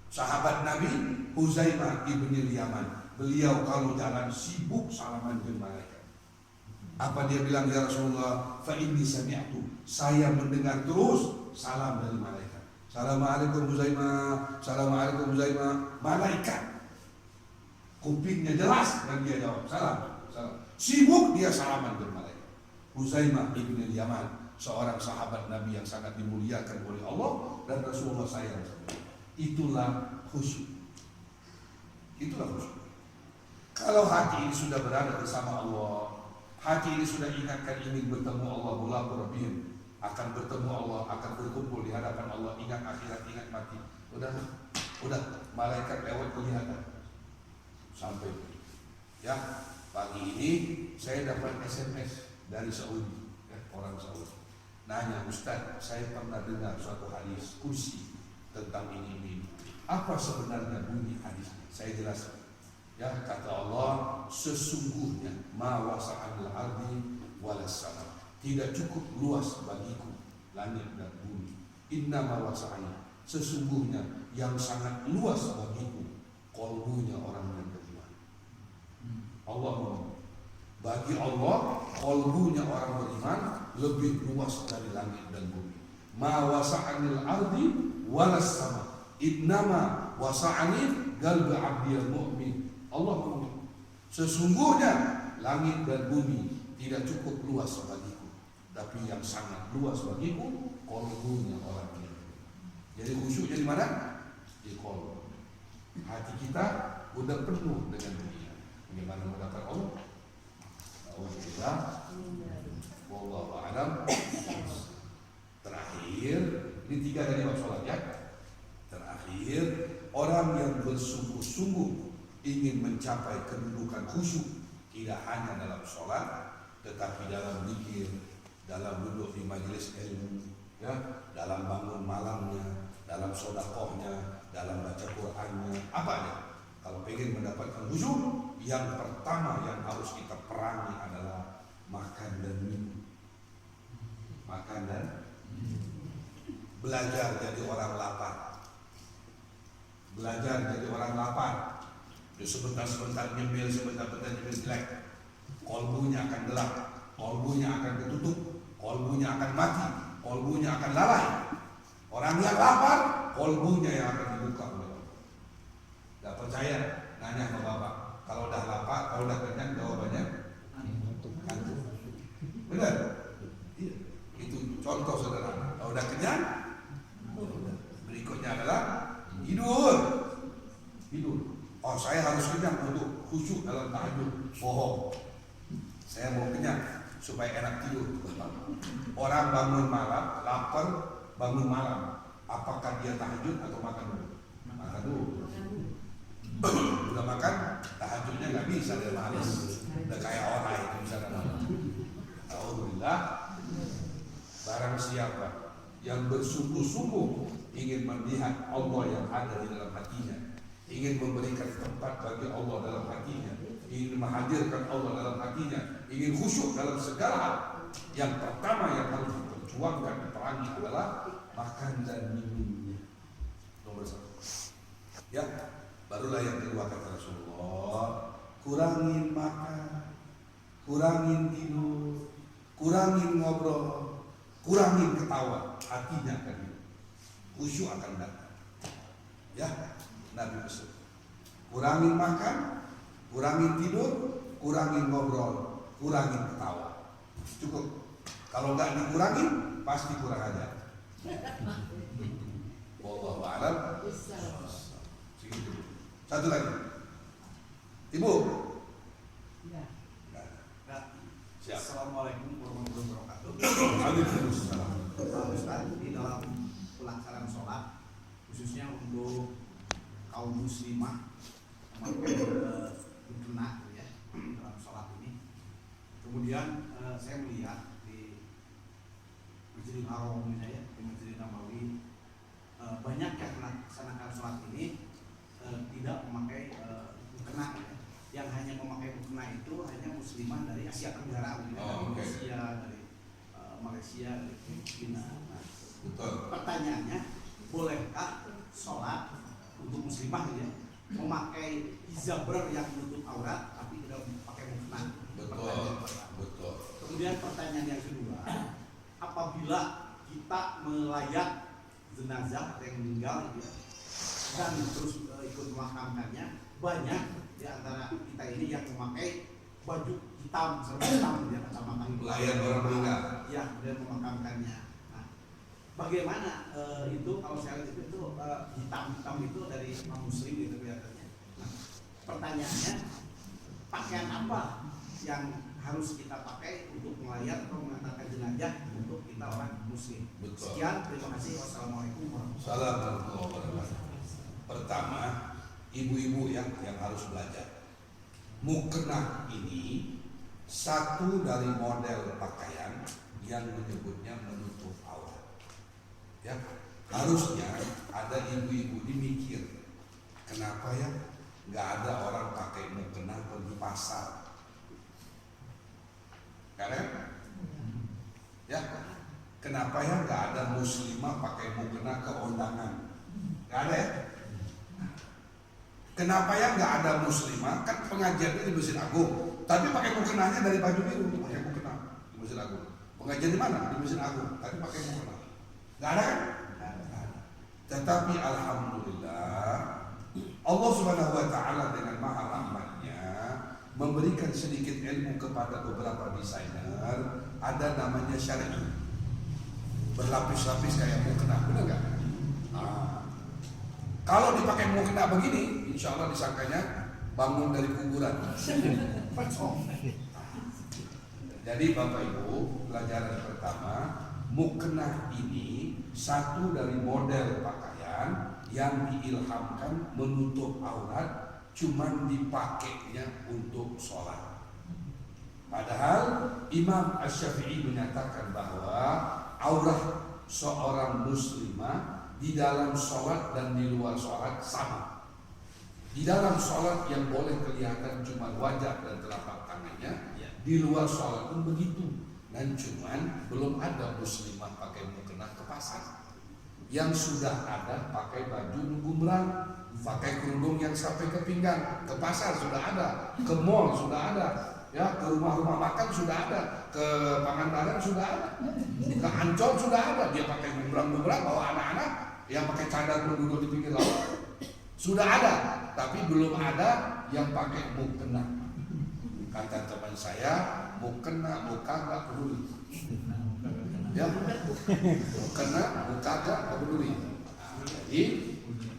Sahabat Nabi Huzaimah ibn Yaman. Beliau kalau jalan sibuk salaman dengan malaikat. Apa dia bilang, ya Rasulullah, fa inni sami'tu, saya mendengar terus salam dari malaikat. Assalamualaikum Huzaimah, assalamualaikum Huzaimah. Malaikat kupingnya jelas dan dia jawab salam. Sibuk dia salaman dengan malaikat. Huzaimah ibn Yaman, seorang sahabat Nabi yang sangat dimuliakan oleh Allah dan Rasulullah sayang. Itulah khusyuk. Itulah khusyuk. Kalau hati ini sudah berada bersama Allah, hati ini sudah ingatkan ingin bertemu Allah, mulaqu rabbihim, akan bertemu Allah, akan berkumpul di hadapan Allah, ingat akhirat, ingat mati. Udah, malaikat lewat kelihatan. Sampai ya, pagi ini saya dapat SMS dari Saudi, ya, orang Saudi. Nanya, Ustaz, saya pernah dengar suatu hadis kursi tentang ini. Apa sebenarnya bunyi hadisnya? Saya jelaskan. Ya, kata Allah, sesungguhnya ma wasa'al ardi walas sama, tidak cukup luas bagiku langit dan bumi. Innama wasa'ani, sesungguhnya yang sangat luas bagiku qalbunya orang yang beriman. Allah ngomong, bagi Allah qalbunya orang beriman lebih luas dari langit dan bumi. Ma wasa'anil ardi walas sama, innama wasa'ani qalbu 'abdil mu'min. Allah ngomong, sesungguhnya langit dan bumi tidak cukup luas bagiku, tapi yang sangat luas bagiku qalbunya orang yang beriman. Jadi khusyuknya di mana? Di qalbu. Hati kita udah penuh dengan dunia. Bagaimana mendapat Allah? Alhamdulillah. Wallahu a'lam. Terakhir, ini 3 tadi bab sholat ya. Terakhir, orang yang bersungguh-sungguh ingin mencapai kedudukan khusyuk tidak hanya dalam sholat, tetapi dalam zikir, dalam duduk di majelis ilmu, ya, dalam bangun malamnya, dalam sodakohnya, dalam baca Qur'annya, apa aja. Kalau pengen mendapatkan khusyuk, yang pertama yang harus kita perangi adalah makan dan minum. Makan dan belajar jadi orang lapar. Belajar jadi orang lapar. Sebentar-sebentar nyemil, sebentar-sebentar nyemil jelek. Kolbunya akan gelap, kolbunya akan ketutup, kolbunya akan mati, kolbunya akan lalai. Orang yang lapar, kolbunya yang akan dibuka oleh Allah. Gak percaya? Nanya sama bapak. Kalau udah lapar, kalau udah kenyang, jawabannya ngantuk. Benar? Iya. Itu contoh sederhana. Kalau udah kenyang, berikutnya adalah tidur. Tidur. Oh, saya harus kenyang untuk khusyuk dalam tahajud. Bohong. Saya mau kenyang supaya enak tidur. Orang bangun malam, lapar, bangun malam. Apakah dia tahajud atau makan dulu? Makan dulu. Udah makan, tahajudnya nggak bisa, dia malas. Udah kayak orang itu misalnya. Alhamdulillah. Barang siapa yang bersungguh-sungguh ingin melihat Allah yang ada di dalam hatinya, ingin memberikan tempat bagi Allah dalam hatinya, ingin menghadirkan Allah dalam hatinya, ingin khusyuk dalam segala hal, yang pertama yang harus diperjuangkan, diperangi adalah makan dan minumnya. Nomor 1. Ya, barulah yang kedua kata Rasulullah, kurangin makan, kurangin tidur, kurangin ngobrol, kurangin ketawa, hatinya akan hidup, khusyuk akan datang. Ya, Nabi pesan, kurangin makan, kurangin tidur, kurangin ngobrol, kurangin ketawa. Cukup. Kalau nggak dikurangin, pasti kurang aja. Wallahu a'lam. Segitu. Satu lagi. Ibu. Siap. Assalamualaikum warahmatullahi wabarakatuh. Waalaikumsalam. Pak Ustaz, di dalam pelaksanaan sholat, khususnya untuk kaum muslimah memakai mukena ya dalam sholat ini. Kemudian saya melihat di Masjidil Haram ini ya, di Masjidil Nabawi, banyak yang melaksanakan sholat ini tidak memakai mukena ya. Yang hanya memakai mukena itu hanya muslimah dari Asia Tenggara, dari Indonesia, dari Malaysia, dari Filipina. Nah, betul. Pertanyaannya, bolehkah sholat untuk muslimah ya memakai hijabber yang menutup aurat tapi tidak pakai mukena? Betul. Betul. Kemudian pertanyaan yang kedua, apabila kita melayat jenazah yang meninggal ya, dan terus ikut memakamkannya, banyak di antara kita ini yang memakai baju hitam, serba hitam, ya kacamata hitam, Layan orang meninggal. ya, dan memakamkannya. Nah, bagaimana itu kalau saya lihat itu hitam itu dari non muslim gitu kelihatannya. Nah, pertanyaannya, pakaian apa yang harus kita pakai untuk melayat atau mengantarkan jenazah untuk kita orang muslim? Betul. Sekian, terima kasih. Wassalamualaikum warahmatullahi Assalamualaikum. Pertama, ibu-ibu yang harus belajar. Mukena ini satu dari model pakaian yang menyebutnya menutup aurat. Ya, harusnya ada ibu-ibu dimikir, kenapa ya nggak ada orang pakai mukena pergi pasar? Karena ya, kenapa ya nggak ada muslimah pakai mukena ke undangan? Nggak ada ya? Kenapa ya nggak ada muslimah? Kan pengajiannya di Masjid Agung, tapi pakai mukenanya dari baju biru, pakai mukena di Masjid Agung. Pengajian di mana? Di Masjid Agung, tapi pakai mukena. Nggak ada kan? Tetapi alhamdulillah Allah Subhanahu wa taala dengan maha rahmatnya memberikan sedikit ilmu kepada beberapa desainer, ada namanya syar'i. Berlapis-lapis kayak mukena, benar nggak? Kalau dipakai mukena begini, insya Allah disangkanya bangun dari kuburan. Jadi Bapak Ibu, pelajaran pertama, mukena ini satu dari model pakaian yang diilhamkan menutup aurat, cuman dipakainya untuk sholat. Padahal Imam Asy-Syafi'i menyatakan bahwa aurat seorang muslimah di dalam sholat dan di luar sholat sama. Di dalam sholat yang boleh kelihatan cuma wajah dan telapak tangannya, di luar sholat pun begitu. Dan cuman belum ada muslimah pakai mukena ke pasar. Yang sudah ada pakai baju gumbrang, pakai kerudung yang sampai ke pinggang. Ke pasar sudah ada, ke mall sudah ada, ya, ke rumah-rumah makan sudah ada, ke Pangandaran sudah ada, ke Ancol sudah ada. Dia pakai gumbrang-gumbrang bawa anak-anak yang pakai cadar duduk di pinggir laut. Sudah ada, tapi belum ada yang pakai mukena. Kata teman saya, mukena, muka nggak peduli. Ya, mukena, muka nggak peduli. Jadi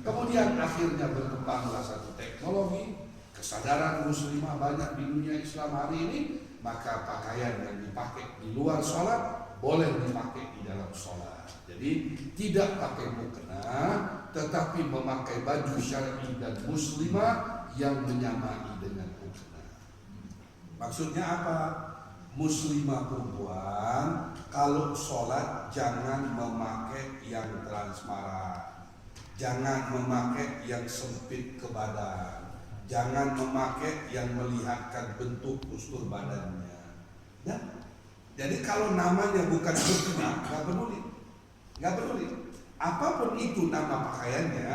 kemudian akhirnya berkembanglah satu teknologi, kesadaran muslimah banyak di dunia Islam hari ini, maka pakaian yang dipakai di luar sholat boleh dipakai di dalam sholat. Jadi tidak pakai mukena, tetapi memakai baju syar'i dan muslimah yang menyamai dengan mukena. Maksudnya apa? Muslimah perempuan kalau sholat jangan memakai yang transparan, jangan memakai yang sempit ke badan, jangan memakai yang melihatkan bentuk postur badannya. Ya? Jadi kalau namanya bukan mukena, nggak peduli. Nggak peduli, apapun itu nama pakaiannya,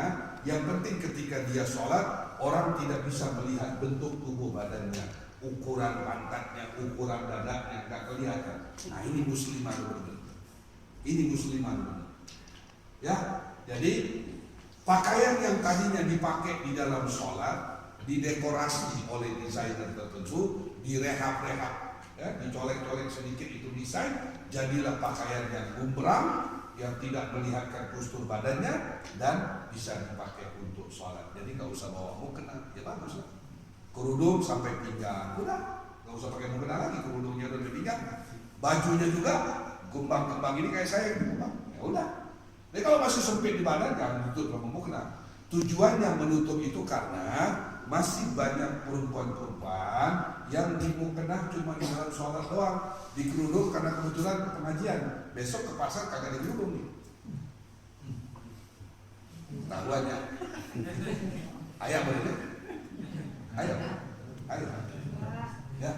yang penting ketika dia sholat orang tidak bisa melihat bentuk tubuh badannya, ukuran pantatnya, ukuran dadanya nggak kelihatan. Nah ini muslimah dulu, ini muslimah dulu. Ya, jadi pakaian yang tadinya dipakai di dalam sholat didekorasi oleh desainer tertentu, direhab-rehab, ya, dicolek-colek sedikit itu desain, jadilah pakaian yang gumbrang, yang tidak melihatkan postur badannya dan bisa dipakai untuk sholat. Jadi nggak usah bawa mukena, ya bagus lah. Kerudung sampai pinggang, udah nggak usah pakai mukena lagi, kerudungnya udah di pinggang. Bajunya juga kembang-kembang ini kayak saya kembang, ya udah. Jadi kalau masih sempit di badan jangan ditutup sama mukena. Tujuannya menutup itu karena masih banyak perempuan-perempuan yang di mukena cuma di dalam sholat doang, di kerudung karena kebetulan ke pengajian, besok ke pasar kagak di kerudung nih. Tahuannya ayam boleh? Ayam, ya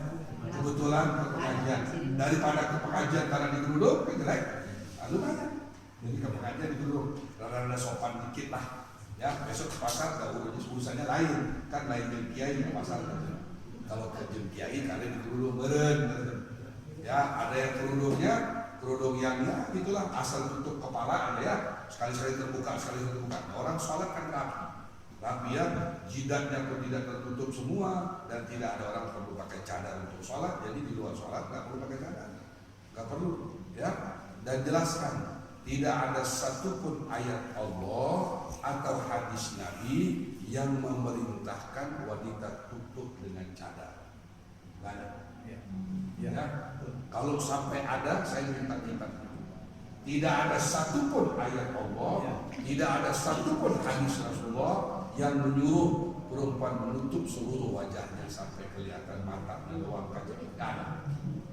kebetulan ke pengajian, daripada ke pengajian karena di kerudung kan jelek, lalu banyak. Jadi ke pengajian di kerudung, rada-rada sopan dikit lah. Ya, besok ke pasar urusannya lain, kan lain jeng kiai ke pasar. Kalau ke jeng kiai kalian di kerudung beren. Ya, ada yang kerudung yang ya itulah asal tutup kepala ada ya, sekali-sekali terbuka, sekali terbuka. Orang sholat kan rapi ya, jidatnya pun tidak tertutup semua dan tidak ada orang perlu pakai cadar untuk sholat. Jadi di luar sholat nggak perlu pakai cadar, nggak perlu ya. Dan jelaskan tidak ada satupun ayat Allah atau hadis Nabi yang memerintahkan wanita tutup dengan cadar. Nggak ada. Ya. Kalau sampai ada, saya minta kitab. Tidak ada satupun ayat Allah, tidak ada satupun hadis Rasulullah yang menyuruh perempuan menutup seluruh wajahnya sampai kelihatan mata dan ruang kaca. Tidak ada.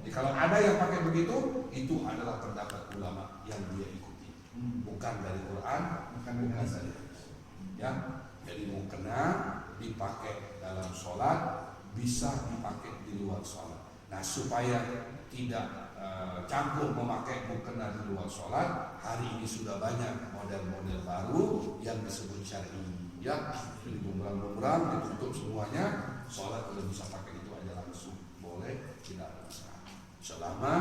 Jadi kalau ada yang pakai begitu, itu adalah pendapat ulama yang dia ikuti, bukan dari Quran, bukan dari hadis. Ya, jadi mukena dipakai dalam sholat, bisa dipakai di luar sholat. Nah, supaya tidak campur memakai mukena di luar sholat, hari ini sudah banyak model-model baru yang disebut syar'i, ya, jadi bumerang-bumerang ditutup semuanya, sholat udah bisa pakai itu aja langsung, boleh, tidak ada masalah selama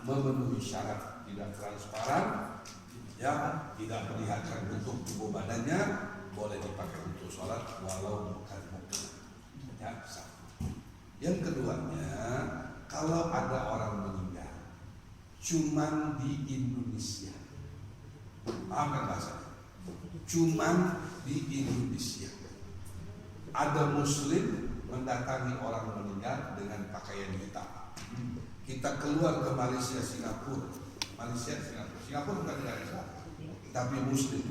memenuhi syarat, tidak transparan, ya, tidak melihatkan bentuk tubuh badannya, boleh dipakai untuk sholat walau bukan mukena, ya. Yang keduanya, kalau ada orang meninggal cuman di Indonesia, paham kan bahasanya? Cuman di Indonesia ada muslim mendatangi orang meninggal dengan pakaian hitam. Kita keluar ke Malaysia, Singapura bukan negara Islam, tapi muslim.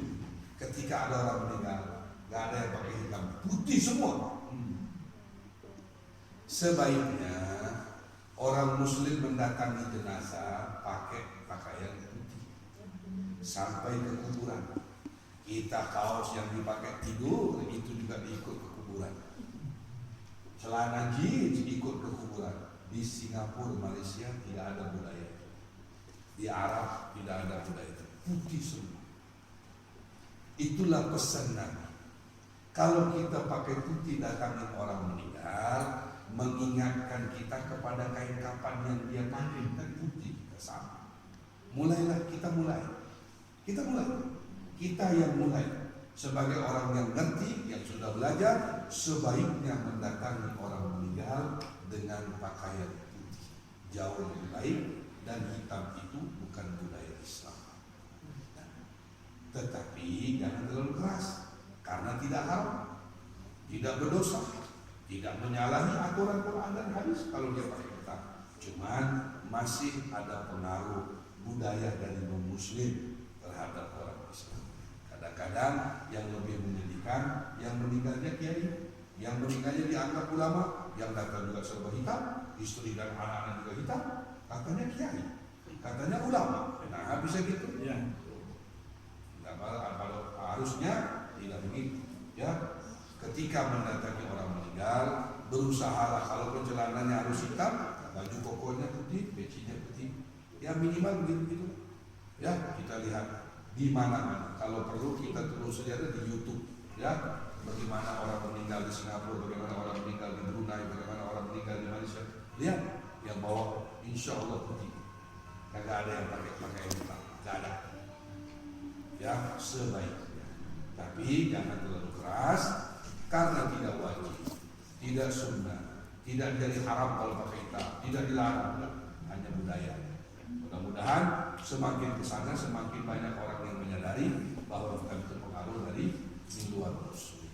Ketika ada orang meninggal, nggak ada yang pakai hitam, putih semua. Sebaiknya orang muslim mendatangi jenazah pakai pakaian putih sampai ke kuburan. Kita kaos yang dipakai tidur itu juga diikut ke kuburan. Celana jeans ikut ke kuburan. Di Singapura, Malaysia tidak ada budaya itu. Di Arab tidak ada budaya itu. Putih semua. Itulah pesan Nabi. Kalau kita pakai putih datangin orang meninggal, mengingatkan kita kepada kain kapan yang dia pakai dan putih, kita sama. Kita mulai. Kita yang mulai sebagai orang yang ngerti, yang sudah belajar, sebaiknya mendatangi orang meninggal dengan pakaian putih, jauh lebih baik, dan hitam itu bukan budaya Islam. Tetapi jangan terlalu keras, karena tidak haram, tidak berdosa, tidak menyalahi aturan Quran dan hadis kalau dia pakai hitam. Cuman masih ada pengaruh budaya dari non-muslim terhadap orang Islam. Kadang-kadang yang lebih menyedihkan, yang meninggalnya kiai, yang meninggalnya dianggap ulama, yang datang juga serba hitam, istri dan anak-anak juga hitam, katanya kiai, katanya ulama. Nah, bisa gitu? Ya. Kalau harusnya tidak begitu. Ya, ketika mendatangi orang meninggal, berusahalah kalau celananya harus hitam, baju kokonya putih, pecinya putih, ya minimal begitu. Ya, kita lihat di mana-mana. Kalau perlu kita terus lihat di YouTube, ya, bagaimana orang meninggal di Singapura, bagaimana orang meninggal di Brunei, bagaimana orang meninggal di Malaysia. Lihat, yang bawa insya Allah putih. Kagak ada yang pakai hitam, nggak ada. Ya, sebaiknya. Tapi jangan terlalu keras, karena tidak wajib, tidak sunnah, tidak jadi haram kalau pakai hitam, tidak dilarang, hanya budaya. Mudah-mudahan semakin kesana semakin banyak orang yang menyadari bahwa bukan terpengaruh dari luar musuh.